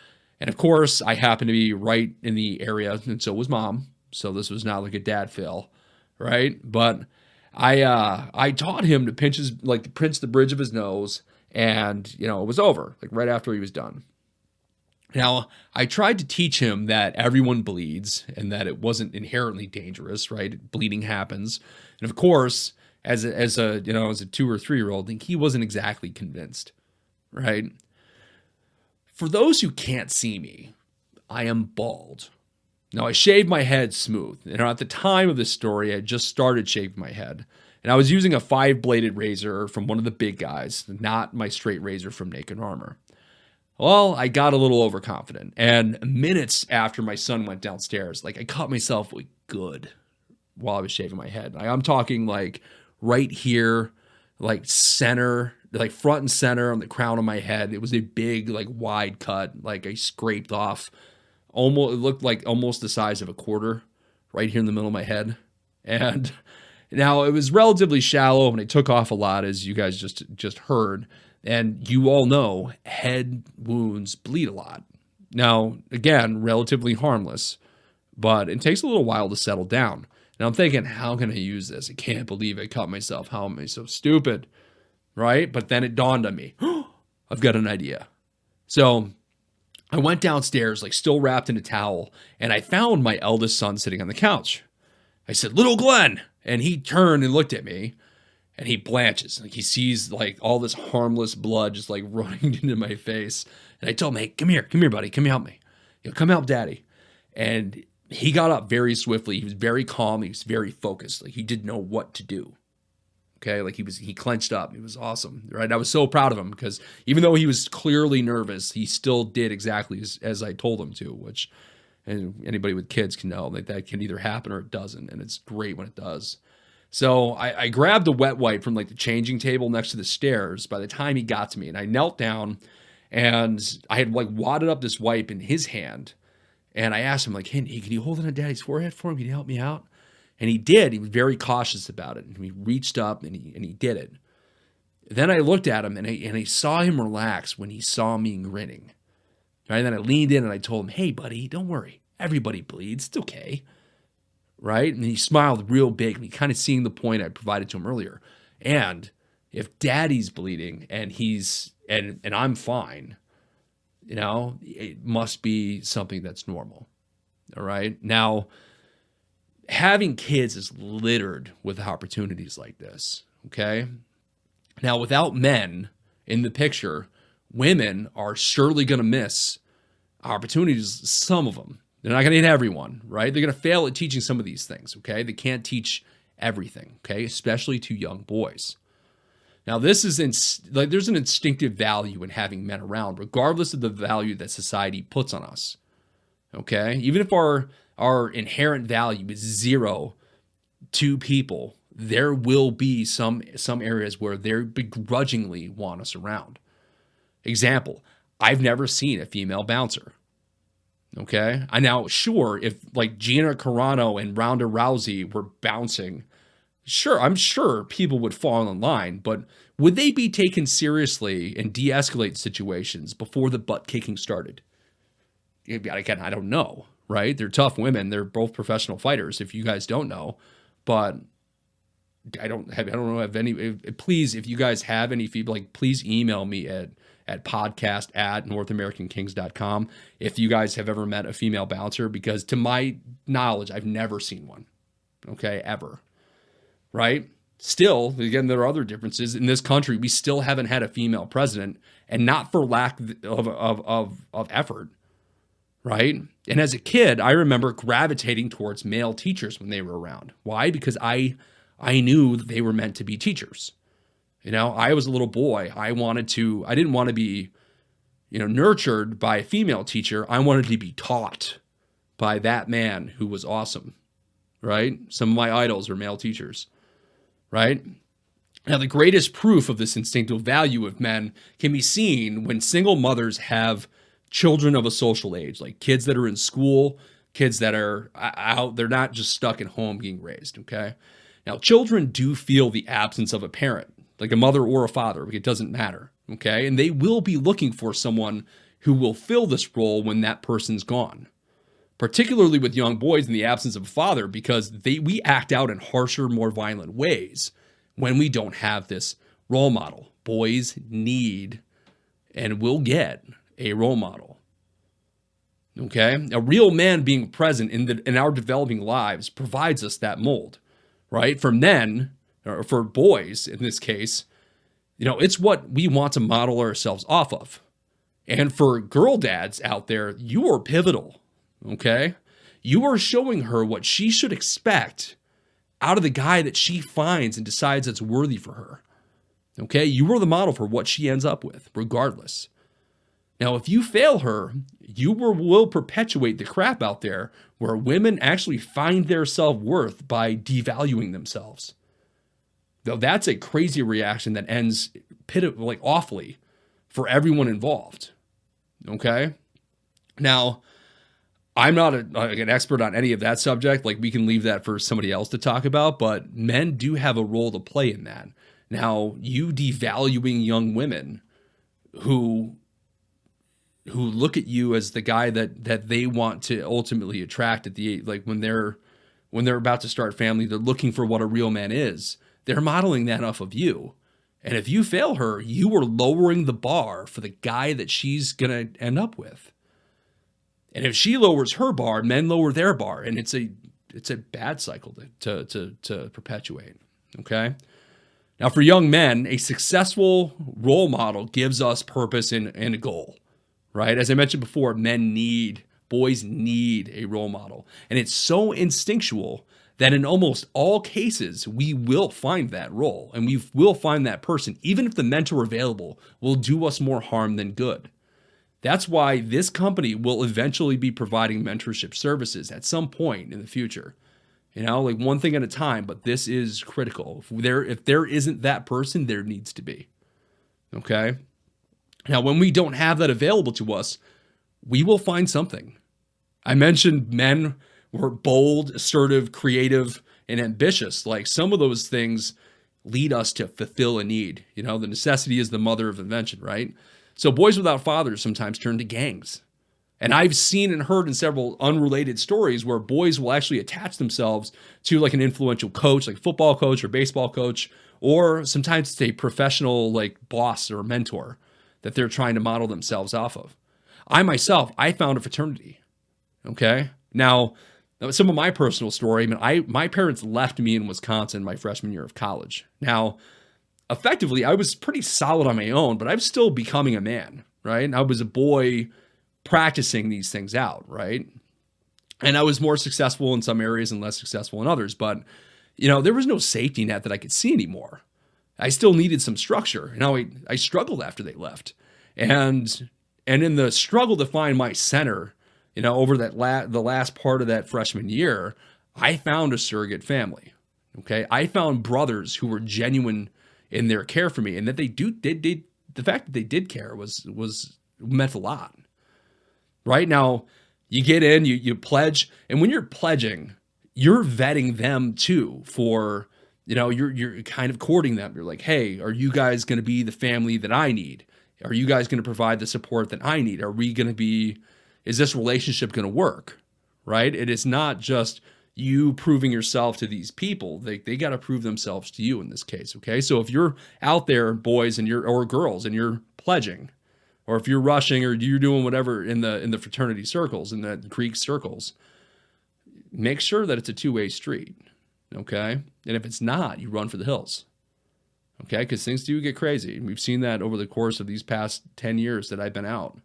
and of course I happened to be right in the area, and so was Mom. So this was not like a dad fail, right? But I taught him to pinch the bridge of his nose, and it was over right after he was done. Now, I tried to teach him that everyone bleeds and that it wasn't inherently dangerous, right? Bleeding happens. And of course, as a 2 or 3-year-old, he wasn't exactly convinced, right? For those who can't see me, I am bald. Now, I shaved my head smooth. And at the time of this story, I had just started shaving my head. And I was using a 5-bladed razor from one of the big guys, not my straight razor from Naked Armor. Well, I got a little overconfident, and minutes after my son went downstairs, I cut myself good while I was shaving my head. I'm talking right here, center, front and center on the crown of my head. It was a big, wide cut, I scraped off. It looked like almost the size of a quarter right here in the middle of my head. And now it was relatively shallow, and I took off a lot, as you guys just heard. And you all know head wounds bleed a lot. Now, again, relatively harmless, but it takes a little while to settle down. And I'm thinking, how can I use this? I can't believe I cut myself. How am I so stupid? Right? But then it dawned on me, I've got an idea. So I went downstairs, still wrapped in a towel, and I found my eldest son sitting on the couch. I said, "Little Glenn." And he turned and looked at me. And he blanches. He sees all this harmless blood just running into my face. And I told him, "Hey, come here, buddy. Come help me. Come help daddy." And he got up very swiftly. He was very calm. He was very focused. He didn't know what to do. Okay. He clenched up. It was awesome. Right. I was so proud of him because even though he was clearly nervous, he still did exactly as I told him to, which, and anybody with kids can know that can either happen or it doesn't. And it's great when it does. So I grabbed a wet wipe from the changing table next to the stairs by the time he got to me, and I knelt down and I had wadded up this wipe in his hand, and I asked him hey, can you hold it on daddy's forehead for him? Can you help me out? And he did. He was very cautious about it. And he reached up and he did it. Then I looked at him and I saw him relax when he saw me grinning. Right? And then I leaned in and I told him, "Hey buddy, don't worry. Everybody bleeds. It's okay." Right? And he smiled real big, and kind of seeing the point I provided to him earlier. And if daddy's bleeding and and I'm fine, it must be something that's normal. All right. Now, having kids is littered with opportunities like this. Okay. Now, without men in the picture, women are surely going to miss opportunities, some of them. They're not going to hit everyone, right? They're going to fail at teaching some of these things, okay? They can't teach everything, okay? Especially to young boys. Now, this is there's an instinctive value in having men around, regardless of the value that society puts on us, okay? Even if our inherent value is 0 to people, there will be some areas where they begrudgingly want us around. Example, I've never seen a female bouncer. Okay. I now, sure, if Gina Carano and Ronda Rousey were bouncing, sure, I'm sure people would fall in line, but would they be taken seriously and de-escalate situations before the butt kicking started? Again, I don't know, right? They're tough women. They're both professional fighters, if you guys don't know, but I don't know if any, please, if you guys have any feedback, please email me at podcast@NorthAmericanKings.com if you guys have ever met a female bouncer, because to my knowledge, I've never seen one. Okay, ever. Right? Still, again, there are other differences. In this country, we still haven't had a female president, and not for lack of effort. Right? And as a kid, I remember gravitating towards male teachers when they were around. Why? Because I knew that they were meant to be teachers. I was a little boy. I didn't want to be, nurtured by a female teacher. I wanted to be taught by that man who was awesome, right? Some of my idols are male teachers, right? Now, the greatest proof of this instinctive value of men can be seen when single mothers have children of a social age, like kids that are in school, kids that are out. They're not just stuck at home being raised, okay? Now, children do feel the absence of a parent, like a mother or a father. It doesn't matter, okay? And they will be looking for someone who will fill this role when that person's gone, particularly with young boys in the absence of a father, because we act out in harsher, more violent ways when we don't have this role model. Boys need and will get a role model, Okay? A real man being present in our developing lives provides us that mold, right? For men, or for boys in this case, it's what we want to model ourselves off of. And for girl dads out there, you are pivotal, okay? You are showing her what she should expect out of the guy that she finds and decides that's worthy for her, okay? You are the model for what she ends up with, regardless. Now, if you fail her, you will perpetuate the crap out there where women actually find their self-worth by devaluing themselves. Though that's a crazy reaction that ends awfully for everyone involved. Okay? Now, I'm not an expert on any of that subject. We can leave that for somebody else to talk about, but men do have a role to play in that. Now, you devaluing young women who look at you as the guy that they want to ultimately attract at the when they're about to start family, they're looking for what a real man is. They're modeling that off of you. And if you fail her, you are lowering the bar for the guy that she's going to end up with. And if she lowers her bar, men lower their bar. And it's a bad cycle to perpetuate. Okay? Now, for young men, a successful role model gives us purpose and a goal. Right? As I mentioned before, boys need a role model. And it's so instinctual that in almost all cases, we will find that role and we will find that person, even if the mentor available will do us more harm than good. That's why this company will eventually be providing mentorship services at some point in the future. One thing at a time, but this is critical. If there isn't that person, there needs to be. Okay? Now, when we don't have that available to us, we will find something. I mentioned men were bold, assertive, creative, and ambitious. Some of those things lead us to fulfill a need. The necessity is the mother of invention, right? So boys without fathers sometimes turn to gangs. And I've seen and heard in several unrelated stories where boys will actually attach themselves to an influential coach, like football coach or baseball coach, or sometimes it's a professional boss or mentor that they're trying to model themselves off of. I found a fraternity. Okay? Now, some of my personal story, my parents left me in Wisconsin my freshman year of college. Now, effectively, I was pretty solid on my own, but I'm still becoming a man, right? And I was a boy practicing these things out, right? And I was more successful in some areas and less successful in others, but, there was no safety net that I could see anymore. I still needed some structure. I struggled after they left. And in the struggle to find my center, over the last part of that freshman year, I found a surrogate family. Okay, I found brothers who were genuine in their care for me, and that the fact that they did care was meant a lot. Right now, you get in, you pledge, and when you're pledging, you're vetting them too for, you're kind of courting them. You're like, hey, are you guys going to be the family that I need? Are you guys going to provide the support that I need? Is this relationship going to work? Right? It is not just you proving yourself to these people. They got to prove themselves to you in this case. Okay. So if you're out there, boys or girls, and you're pledging, or if you're rushing or you're doing whatever in the fraternity circles, in the Greek circles, make sure that it's a two-way street. Okay. And if it's not, you run for the hills. Okay. Because things do get crazy. We've seen that over the course of these past 10 years that I've been out.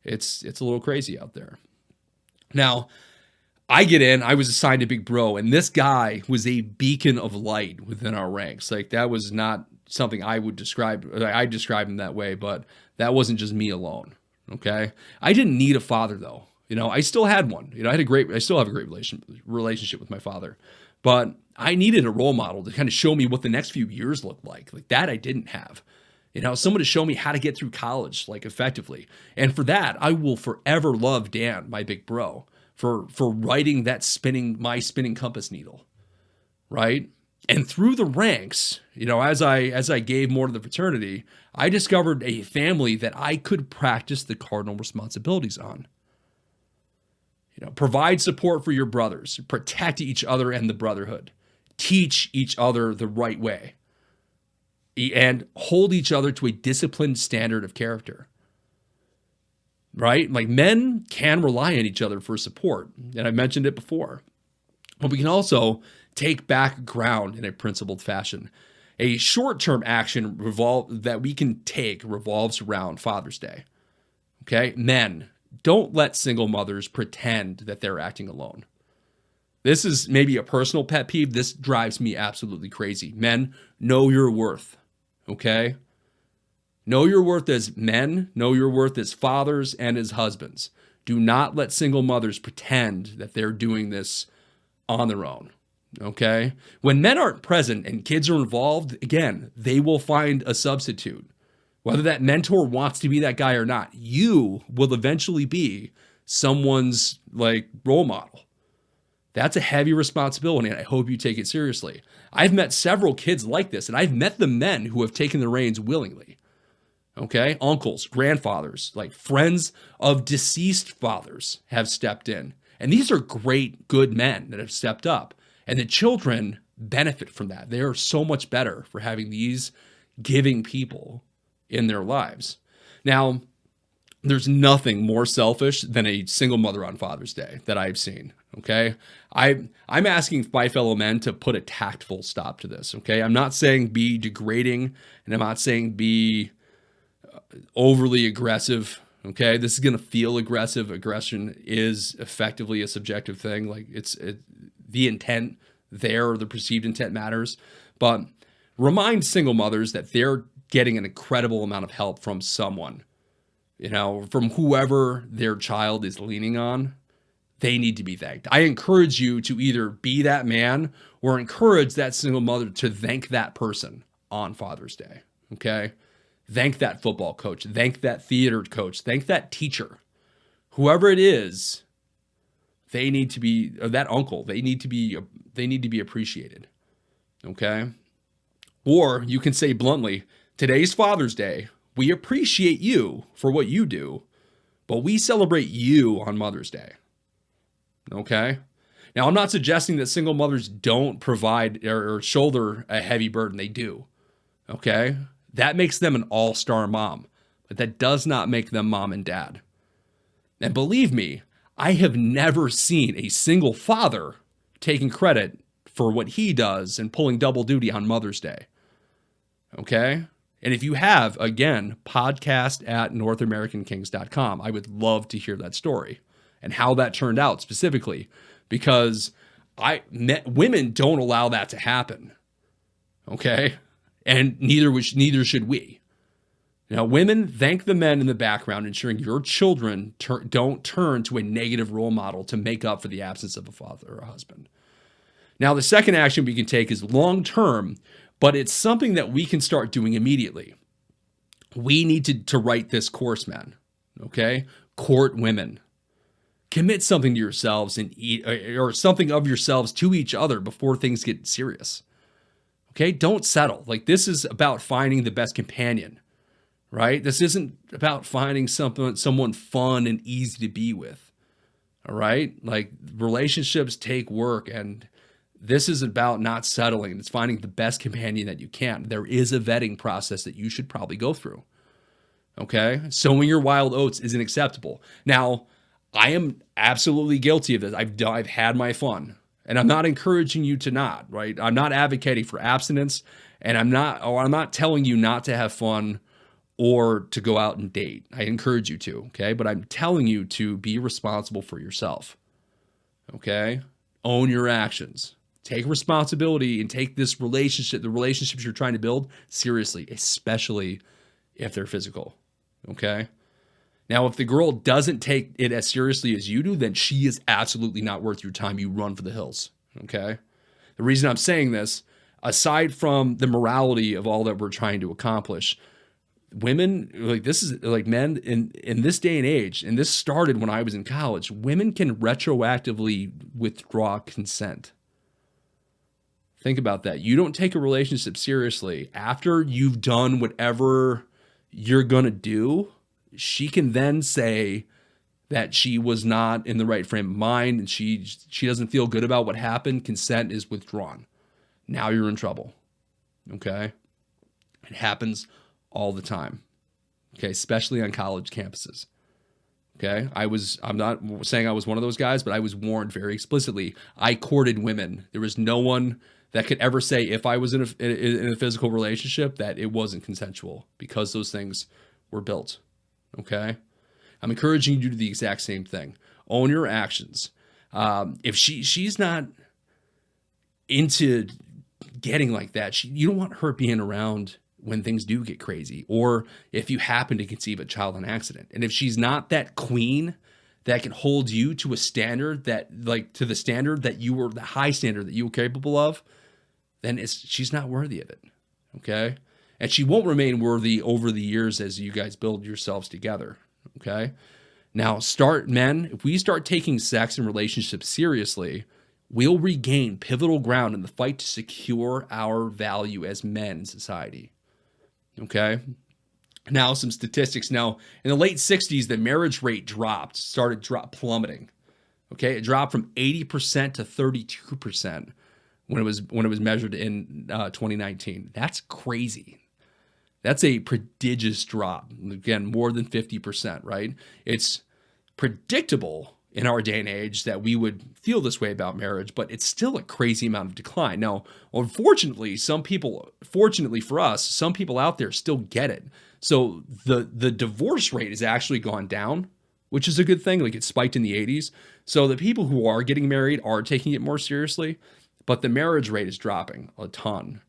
It's a little crazy out there. Now, I get in, I was assigned a big bro, and this guy was a beacon of light within our ranks. That was not something I would describe. I describe him that way, but that wasn't just me alone. Okay. I didn't need a father though. I still had one. I still have a great relationship with my father, but I needed a role model to kind of show me what the next few years looked like. That I didn't have. Someone to show me how to get through college, effectively. And for that, I will forever love Dan, my big bro, for writing my spinning compass needle, right? And through the ranks, as I gave more to the fraternity, I discovered a family that I could practice the cardinal responsibilities on. Provide support for your brothers, protect each other and the brotherhood, teach each other the right way, and hold each other to a disciplined standard of character. right? Like men can rely on each other for support. And I mentioned it before. But we can also take back ground in a principled fashion. A short-term action that we can take revolves around Father's Day. Okay? Men, don't let single mothers pretend that they're acting alone. This is maybe a personal pet peeve. This drives me absolutely crazy. Men, know your worth. Okay? Know your worth as men. Know your worth as fathers and as husbands. Do not let single mothers pretend that they're doing this on their own. Okay? When men aren't present and kids are involved, again, they will find a substitute. Whether that mentor wants to be that guy or not, you will eventually be someone's like role model. That's a heavy responsibility, and I hope you take it seriously. I've met several kids like this, and I've met the men who have taken the reins willingly. Okay? Uncles, grandfathers, like friends of deceased fathers have stepped in. And these are great, good men that have stepped up. And the children benefit from that. They are so much better for having these giving people in their lives. Now, there's nothing more selfish than a single mother on Father's Day that I've seen. Okay. I'm asking my fellow men to put a tactful stop to this. Okay. I'm not saying be degrading, and I'm not saying be overly aggressive. Okay. This is going to feel aggressive. Aggression is effectively a subjective thing. Like the intent there, or the perceived intent matters, but remind single mothers that they're getting an incredible amount of help from someone, from whoever their child is leaning on. They need to be thanked. I encourage you to either be that man or encourage that single mother to thank that person on Father's Day. Okay. Thank that football coach, thank that theater coach, thank that teacher, whoever it is. They need to be, or that uncle, they need to be appreciated. Okay. Or you can say bluntly, today's Father's Day. We appreciate you for what you do, but we celebrate you on Mother's Day. Okay. Now, I'm not suggesting that single mothers don't provide or shoulder a heavy burden. They do. Okay. That makes them an all-star mom, but that does not make them mom and dad. And believe me, I have never seen a single father taking credit for what he does and pulling double duty on Mother's Day. Okay. And if you have, again, podcast@NorthAmericanKings.com. I would love to hear that story and how that turned out specifically, because women don't allow that to happen. Okay. And neither should we. Now, women, thank the men in the background, ensuring your children don't turn to a negative role model to make up for the absence of a father or a husband. Now, the second action we can take is long-term, but it's something that we can start doing immediately. We need to write this course, men. Okay? Court women. Commit something to yourselves or something of yourselves to each other before things get serious. Okay? Don't settle. Like, this is about finding the best companion, right? This isn't about finding someone fun and easy to be with. All right? Like, relationships take work, and this is about not settling. It's finding the best companion that you can. There is a vetting process that you should probably go through. Okay? Sowing your wild oats isn't acceptable. Now, I am absolutely guilty of this. I've had my fun, and I'm not encouraging you to not, right? I'm not advocating for abstinence, and I'm not telling you not to have fun or to go out and date. I encourage you to, okay? But I'm telling you to be responsible for yourself. Okay? Own your actions. Take responsibility and take the relationships you're trying to build seriously, especially if they're physical. Okay? Now, if the girl doesn't take it as seriously as you do, then she is absolutely not worth your time. You run for the hills. Okay? The reason I'm saying this, aside from the morality of all that we're trying to accomplish, women, like this is like men in this day and age, and this started when I was in college, women can retroactively withdraw consent. Think about that. You don't take a relationship seriously after you've done whatever you're going to do. She can then say that she was not in the right frame of mind and she doesn't feel good about what happened. Consent is withdrawn. Now you're in trouble. Okay? It happens all the time. Okay? Especially on college campuses. Okay. I'm not saying I was one of those guys, but I was warned very explicitly. I courted women. There was no one that could ever say if I was in a physical relationship that it wasn't consensual, because those things were built. Okay. I'm encouraging you to do the exact same thing. Own your actions. If she's not into getting like that, you don't want her being around when things do get crazy, or if you happen to conceive a child on accident. And if she's not that queen that can hold you to a standard that, like, to the standard that you were, the high standard that you were capable of, then she's not worthy of it. Okay. And she won't remain worthy over the years as you guys build yourselves together. Okay. Now, men, if we start taking sex and relationships seriously, we'll regain pivotal ground in the fight to secure our value as men in society. Okay. Now, some statistics. Now, in the late 60s, the marriage rate started plummeting. Okay. It dropped from 80% to 32% when it was measured in 2019. That's crazy. That's a prodigious drop. Again, more than 50%, right? It's predictable in our day and age that we would feel this way about marriage, but it's still a crazy amount of decline. Now, unfortunately, fortunately for us, some people out there still get it. So the divorce rate has actually gone down, which is a good thing. Like, it spiked in the 80s. So the people who are getting married are taking it more seriously, but the marriage rate is dropping a ton.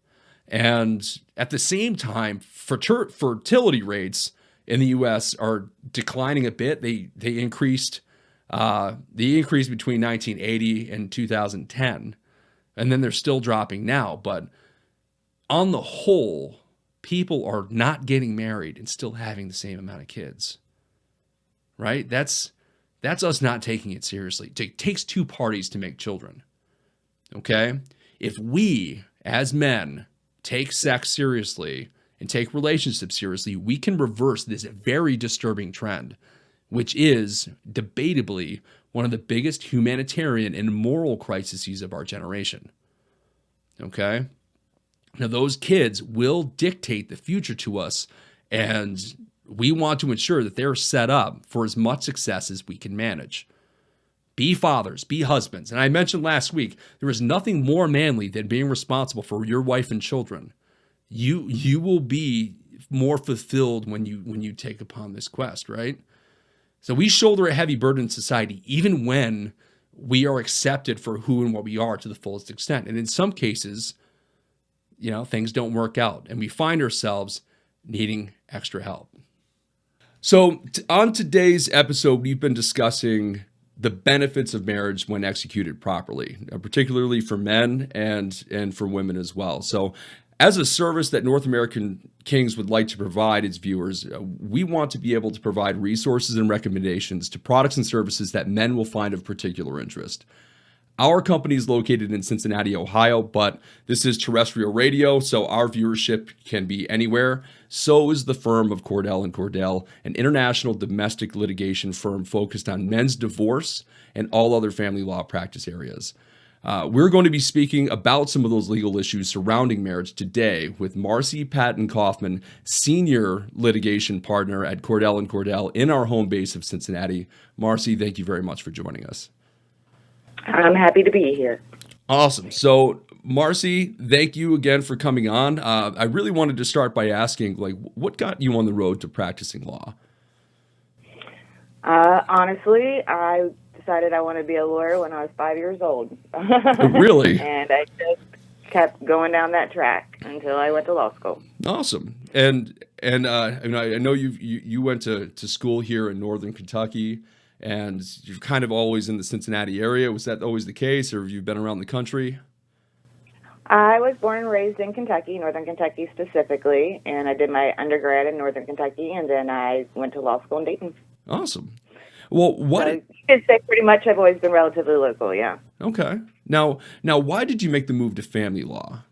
And at the same time, fertility rates in the U.S. are declining a bit. They increased between 1980 and 2010, and then they're still dropping now. But on the whole, people are not getting married and still having the same amount of kids, right? That's us not taking it seriously. It takes two parties to make children, okay? If we, as men, take sex seriously and take relationships seriously, we can reverse this very disturbing trend, which is debatably one of the biggest humanitarian and moral crises of our generation. Okay? Now, those kids will dictate the future to us, and we want to ensure that they're set up for as much success as we can manage. Be fathers, be husbands. And I mentioned last week, there is nothing more manly than being responsible for your wife and children. You will be more fulfilled when you take upon this quest, right? So we shoulder a heavy burden in society, even when we are accepted for who and what we are to the fullest extent. And in some cases, things don't work out, and we find ourselves needing extra help. So on today's episode, we've been discussing the benefits of marriage when executed properly, particularly for men and for women as well. So as a service that North American Kings would like to provide its viewers, we want to be able to provide resources and recommendations to products and services that men will find of particular interest. Our company is located in Cincinnati, Ohio, but this is terrestrial radio, so our viewership can be anywhere. So is the firm of Cordell Cordell, an international domestic litigation firm focused on men's divorce and all other family law practice areas. We're going to be speaking about some of those legal issues surrounding marriage today with Marcie Patton-Coffman, Senior Litigation Partner at Cordell Cordell in our home base of Cincinnati. Marcie, thank you very much for joining us. I'm happy to be here. Awesome. So, Marcie, thank you again for coming on. I really wanted to start by asking, what got you on the road to practicing law? Honestly, I decided I wanted to be a lawyer when I was 5 years old. Really? And I just kept going down that track until I went to law school. Awesome. And I know you went to school here in Northern Kentucky, and you're kind of always in the Cincinnati area. Was that always the case, or have you been around the country? I was born and raised in Kentucky, Northern Kentucky specifically, and I did my undergrad in Northern Kentucky, and then I went to law school in Dayton. Awesome. Well, So you could say pretty much I've always been relatively local, yeah. Okay. Now, why did you make the move to family law?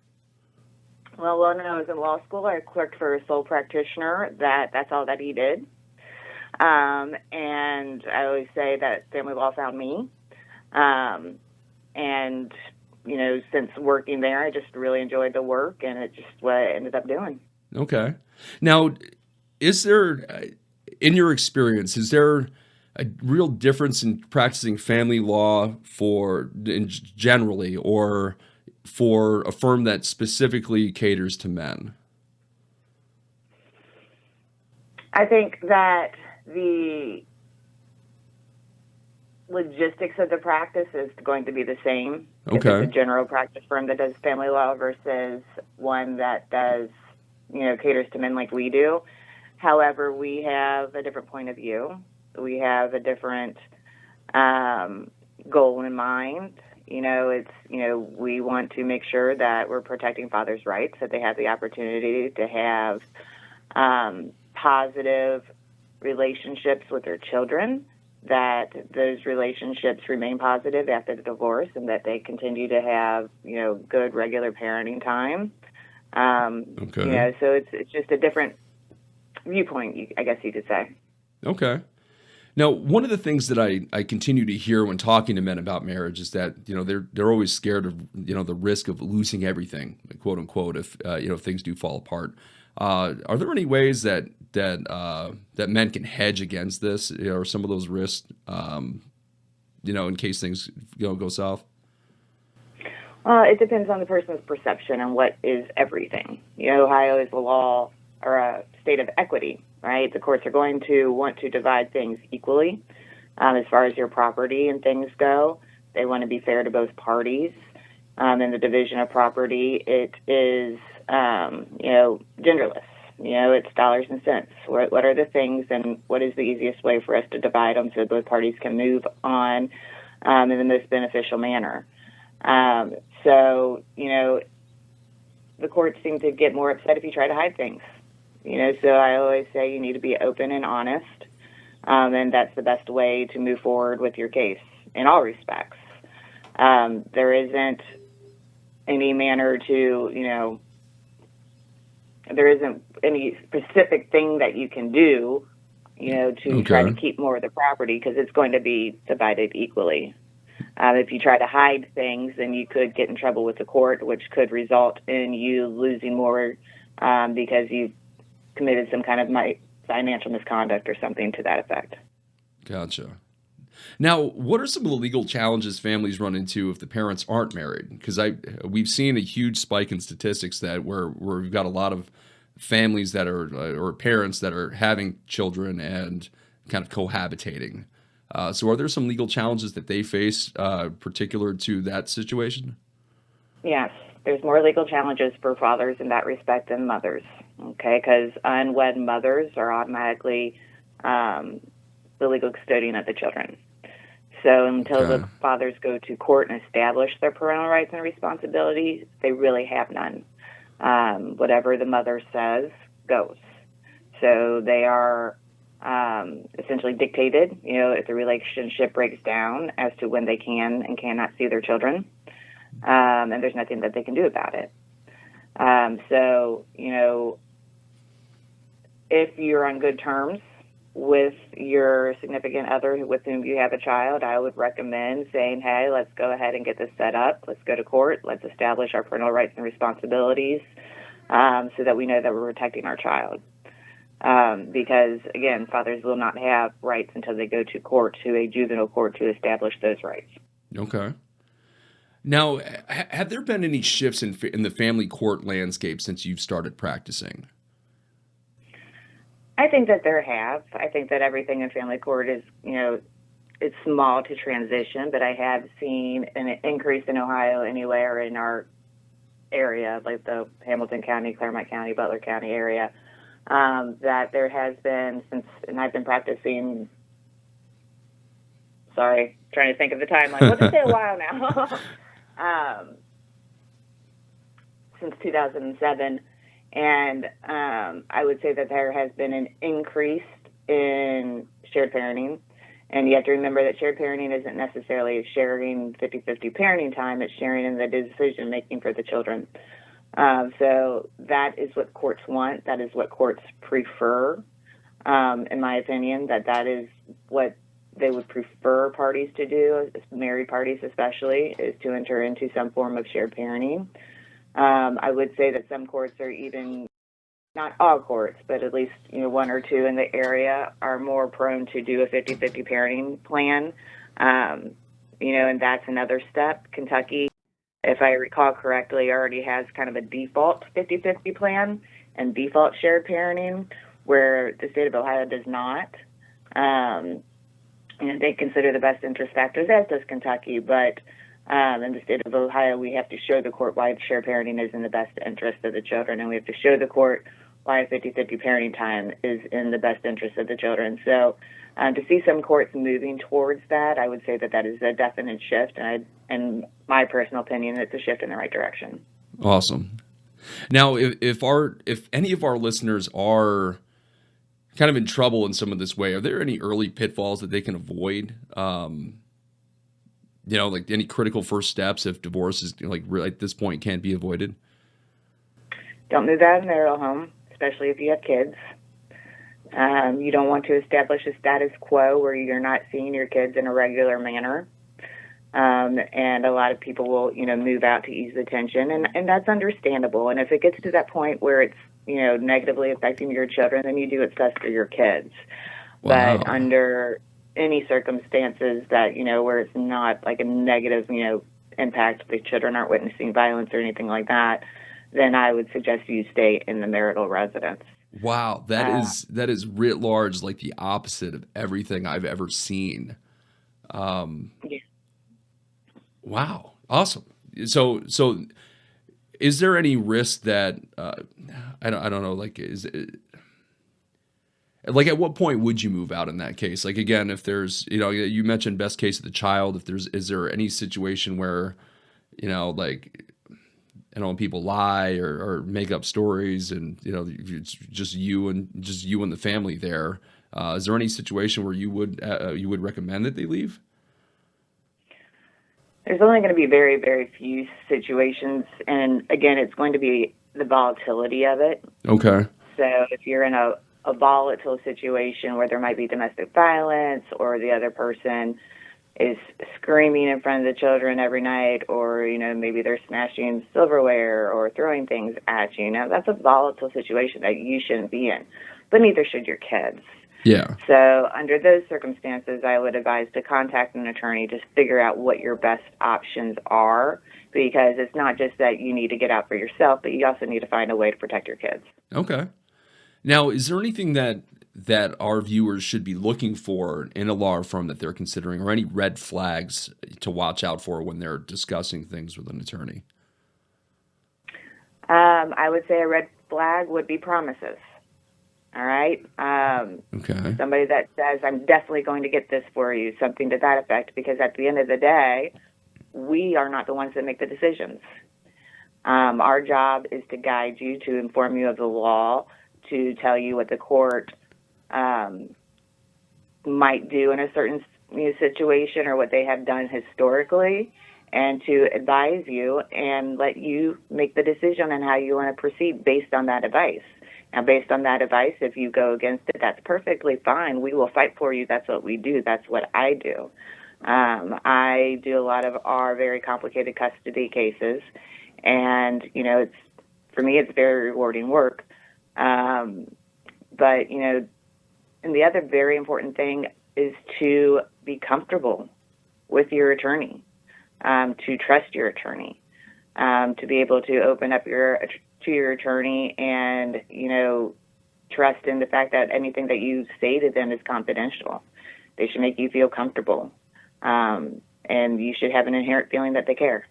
Well, when I was in law school, I clerked for a sole practitioner. That's all that he did. And I always say that family law found me. And, since working there, I just really enjoyed the work, and it's just what I ended up doing. Okay. Now, is there, in your experience, is there a real difference in practicing family law generally, or for a firm that specifically caters to men? I think that the logistics of the practice is going to be the same. If Okay. it's a general practice firm that does family law versus one that does, caters to men like we do. However, we have a different point of view. We have a different goal in mind. We want to make sure that we're protecting fathers' rights, that they have the opportunity to have positive relationships with their children, that those relationships remain positive after the divorce, and that they continue to have, good regular parenting time. Okay. So it's just a different viewpoint, I guess you could say. Okay. Now, one of the things that I continue to hear when talking to men about marriage is that they're always scared of the risk of losing everything, quote unquote, if things do fall apart. Are there any ways that men can hedge against this, or some of those risks, in case things go south? Well, it depends on the person's perception and what is everything. Ohio is a law or a state of equity, right? The courts are going to want to divide things equally as far as your property and things go. They want to be fair to both parties. In the division of property, it is, genderless. It's dollars and cents. What are the things, and what is the easiest way for us to divide them so both parties can move on in the most beneficial manner? So, the courts seem to get more upset if you try to hide things. So I always say you need to be open and honest, and that's the best way to move forward with your case in all respects. There isn't any manner to, there isn't any specific thing that you can do, to try to keep more of the property, because it's going to be divided equally. If you try to hide things, then you could get in trouble with the court, which could result in you losing more because you committed some kind of financial misconduct or something to that effect. Gotcha. Now, what are some of the legal challenges families run into if the parents aren't married? Because we've seen a huge spike in statistics that where we've got a lot of families that are or parents that are having children and kind of cohabitating. So are there some legal challenges that they face particular to that situation? Yes, there's more legal challenges for fathers in that respect than mothers, okay? Because unwed mothers are automatically the legal custodian of the children. So until the fathers go to court and establish their parental rights and responsibilities, they really have none. Whatever the mother says goes. So they are essentially dictated, if the relationship breaks down as to when they can and cannot see their children. And there's nothing that they can do about it. So, if you're on good terms with your significant other with whom you have a child, I would recommend saying, hey, let's go ahead and get this set up. Let's go to court. Let's establish our parental rights and responsibilities so that we know that we're protecting our child. Because, again, fathers will not have rights until they go to court, to a juvenile court, to establish those rights. Okay. Now, have there been any shifts in the family court landscape since you've started practicing? I think that there have. I think that everything in family court is, it's small to transition, but I have seen an increase in Ohio anywhere in our area, like the Hamilton County, Claremont County, Butler County area, that there has been since, and I've been practicing, trying to think of the timeline. We'll just say a while now. Since 2007. And I would say that there has been an increase in shared parenting. And you have to remember that shared parenting isn't necessarily sharing 50-50 parenting time. It's sharing in the decision-making for the children. So that is what courts want. That is what courts prefer, in my opinion, that is what they would prefer parties to do, married parties especially, is to enter into some form of shared parenting. I would say that some courts are even not all courts, but at least, one or two in the area are more prone to do a 50-50 parenting plan. And that's another step. Kentucky, if I recall correctly, already has kind of a default 50-50 plan and default shared parenting, where the state of Ohio does not. And they consider the best interest factors, as does Kentucky, but in the state of Ohio, we have to show the court why shared parenting is in the best interest of the children, and we have to show the court why 50-50 parenting time is in the best interest of the children. So to see some courts moving towards that, I would say that is a definite shift, and in my personal opinion, it's a shift in the right direction. Awesome. Now, if any of our listeners are kind of in trouble in some of this way, are there any early pitfalls that they can avoid? Like any critical first steps if divorce is at this point can't be avoided? Don't move out of a marital home, especially if you have kids. You don't want to establish a status quo where you're not seeing your kids in a regular manner. And a lot of people will, move out to ease the tension, and that's understandable. And if it gets to that point where it's, negatively affecting your children, then you do what's best for your kids. Wow. But under any circumstances that, where it's not like a negative, impact, the children aren't witnessing violence or anything like that, then I would suggest you stay in the marital residence. Wow, that is writ large, like the opposite of everything I've ever seen. Yeah. Wow, awesome. So is there any risk that I don't know, like is it, like at what point would you move out in that case? Like again, if there's you mentioned best case of the child, is there any situation where when people lie or make up stories and it's just you and the family there, is there any situation where you would recommend that they leave? There's only going to be very, very few situations, and again, it's going to be the volatility of it. Okay. So if you're in a volatile situation where there might be domestic violence, or the other person is screaming in front of the children every night, or maybe they're smashing silverware or throwing things at you, that's a volatile situation that you shouldn't be in, but neither should your kids. Yeah. So under those circumstances, I would advise to contact an attorney to figure out what your best options are, because it's not just that you need to get out for yourself, but you also need to find a way to protect your kids. Okay. Now, is there anything that our viewers should be looking for in a law firm that they're considering, or any red flags to watch out for when they're discussing things with an attorney? I would say a red flag would be promises. All right. Okay. Somebody that says, I'm definitely going to get this for you, something to that effect, because at the end of the day, we are not the ones that make the decisions. Our job is to guide you, to inform you of the law, to tell you what the court might do in a certain situation, or what they have done historically, and to advise you and let you make the decision on how you want to proceed based on that advice. Now, based on that advice, if you go against it, that's perfectly fine. We will fight for you. That's what we do. That's what I do. I do a lot of our very complicated custody cases, and, for me, it's very rewarding work. But, and the other very important thing is to be comfortable with your attorney, to trust your attorney, to be able to open up to your attorney and, trust in the fact that anything that you say to them is confidential. They should make you feel comfortable. And you should have an inherent feeling that they care,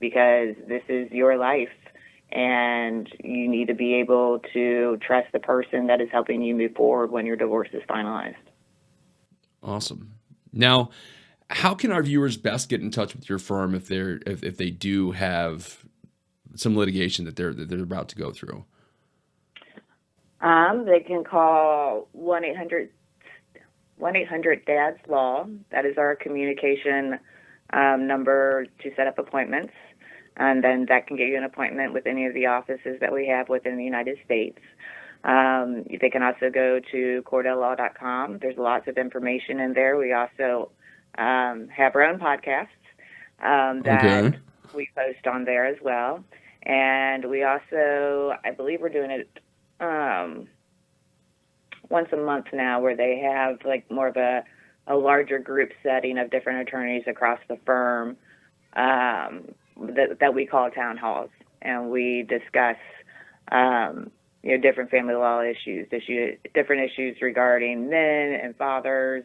because this is your life, and you need to be able to trust the person that is helping you move forward when your divorce is finalized. Awesome. Now, how can our viewers best get in touch with your firm if they do have some litigation that they're about to go through? They can call 1-800-DADS-LAW. That is our communication number to set up appointments. And then that can get you an appointment with any of the offices that we have within the United States. They can also go to CordellLaw.com. There's lots of information in there. We also have our own podcasts that we post on there as well. And we also, I believe we're doing once a month now, where they have like more of a larger group setting of different attorneys across the firm, that we call town halls, and we discuss different family law issues, different issues regarding men and fathers.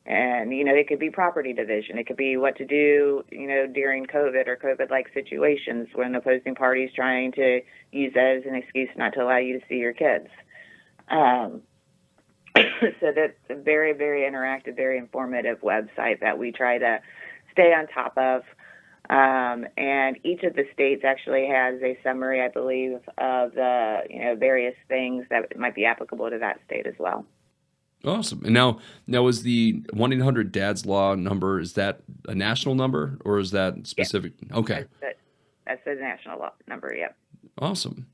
And, it could be property division. It could be what to do, during COVID or COVID-like situations when opposing parties trying to use that as an excuse not to allow you to see your kids. So that's a very, very interactive, very informative website that we try to stay on top of. And each of the states actually has a summary, I believe, of the various things that might be applicable to that state as well. Awesome. And now is the 1-800-DADS Law number, is that a national number or is that specific? Yeah. Okay. That's the national law number, yep. Awesome.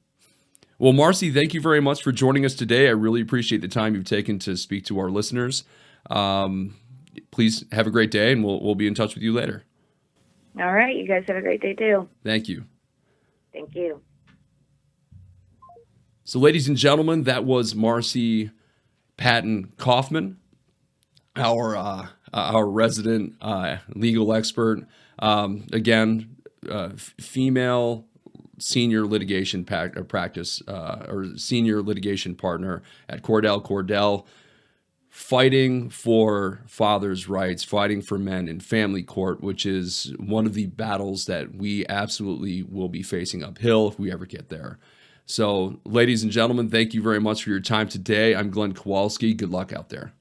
Well, Marcie, thank you very much for joining us today. I really appreciate the time you've taken to speak to our listeners. Please have a great day, and we'll be in touch with you later. All right. You guys have a great day, too. Thank you. Thank you. So, ladies and gentlemen, that was Marcie Patton-Coffman, our resident legal expert. Again, female senior litigation practice or senior litigation partner at Cordell Cordell, fighting for fathers' rights, fighting for men in family court, which is one of the battles that we absolutely will be facing uphill if we ever get there. So, ladies and gentlemen, thank you very much for your time today. I'm Glenn Kowalski. Good luck out there.